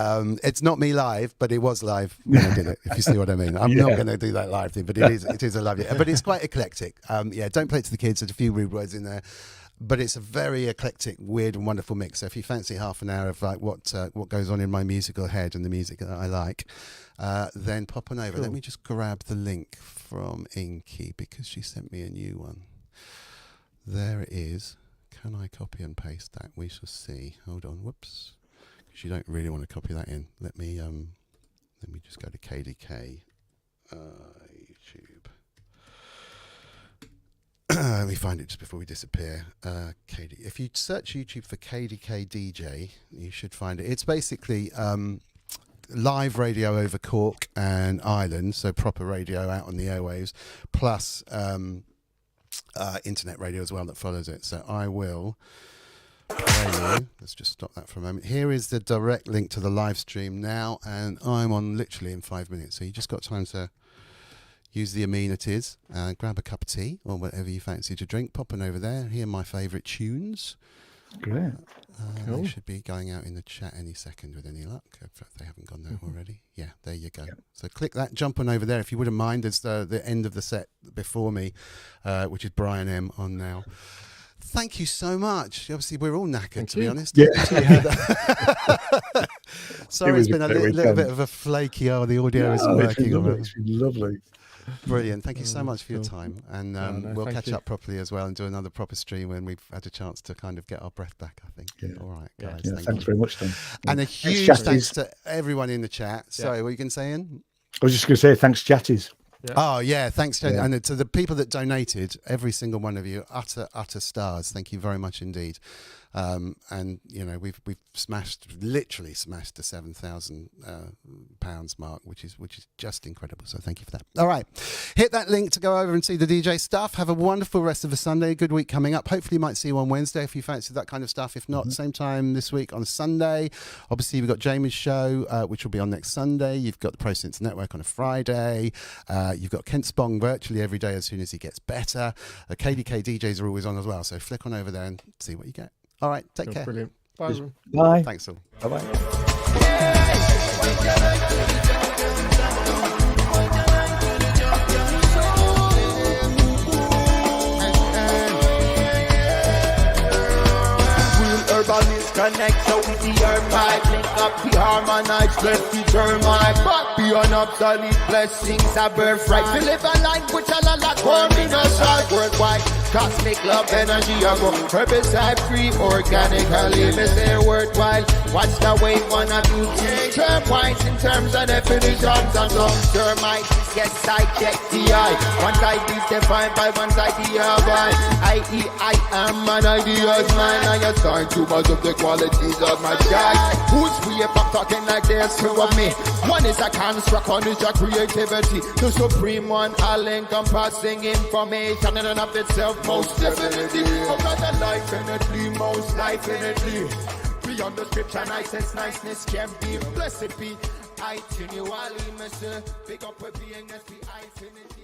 It's not me live, but it was live when I did it, if you see what I mean. I'm not going to do that live thing, but it is a lovely, but it's quite eclectic. Don't play it to the kids. There's a few rude words in there. But it's a very eclectic, weird and wonderful mix. So if you fancy half an hour of like what goes on in my musical head and the music that I like, then pop on over. Cool. Let me just grab the link from Inky because she sent me a new one. There it is. Can I copy and paste that? We shall see. Hold on. Whoops. Because you don't really want to copy that in. Let me just go to KDK YouTube. Let me find it just before we disappear. If you search YouTube for KDK DJ, you should find it. It's basically live radio over Cork and Ireland, so proper radio out on the airwaves, plus internet radio as well that follows it. So I will play you. Let's just stop that for a moment. Here is the direct link to the live stream now, and I'm on literally in 5 minutes. So you just got time to use the amenities, grab a cup of tea or whatever you fancy to drink, pop on over there, hear my favourite tunes. Great. Cool. They should be going out in the chat any second with any luck, if they haven't gone there already. Yeah, there you go. Yep. So click that, jump on over there if you wouldn't mind. There's the end of the set before me, which is Brian M on now. Thank you so much. Obviously, we're all knackered, to be honest. Yeah. Sorry, it's been a little bit of a flaky. The audio isn't working. It's been lovely. Brilliant. Thank you so much for your time. And we'll catch up properly as well and do another proper stream when we've had a chance to kind of get our breath back, I think. Yeah. All right, guys. Yeah, thanks very much, Tom. And a huge thanks to everyone in the chat. Sorry, what were you going to say, Ian? I was just going to say thanks, Chatties. Yeah. Oh yeah, thanks, Jen. And to the people that donated, every single one of you, utter stars. Thank you very much indeed. And you know, we've literally smashed the £7,000 mark, which is just incredible. So thank you for that. All right, hit that link to go over and see the DJ stuff. Have a wonderful rest of the Sunday. Good week coming up. Hopefully, you might see you on Wednesday if you fancy that kind of stuff. If not, same time this week on Sunday. Obviously, we've got Jamie's show, which will be on next Sunday. You've got the Pro Synths Network on a Friday. You've got Kent Spong virtually every day as soon as he gets better. KDK DJs are always on as well. So flick on over there and see what you get. All right, take care. Brilliant. Bye, everyone. Bye. Thanks all. Bye-bye. Urbanist connect so with the hermite, link up the harmonized, bless the termite, but beyond obsolete blessings are birthright. We live a language and a lot more in us worldwide. Cosmic love energy, I go herbicide free, organically, me say worthwhile. Watch the way one of you teach termites in terms of definitions and some termites. Yes, I check the eye. One side is defined by one side the other. I.e. I am an idea's man. I assign too much of the qualities of my guy. Who's way up talking like this to me? One is a construct, one is a creativity. The supreme one, all encompassing information in and of itself. Most definitely, another life infinitely, most life infinitely. Beyond the scripture, niceness can be. Blessed be, I continually miss. Pick up a being as the infinity.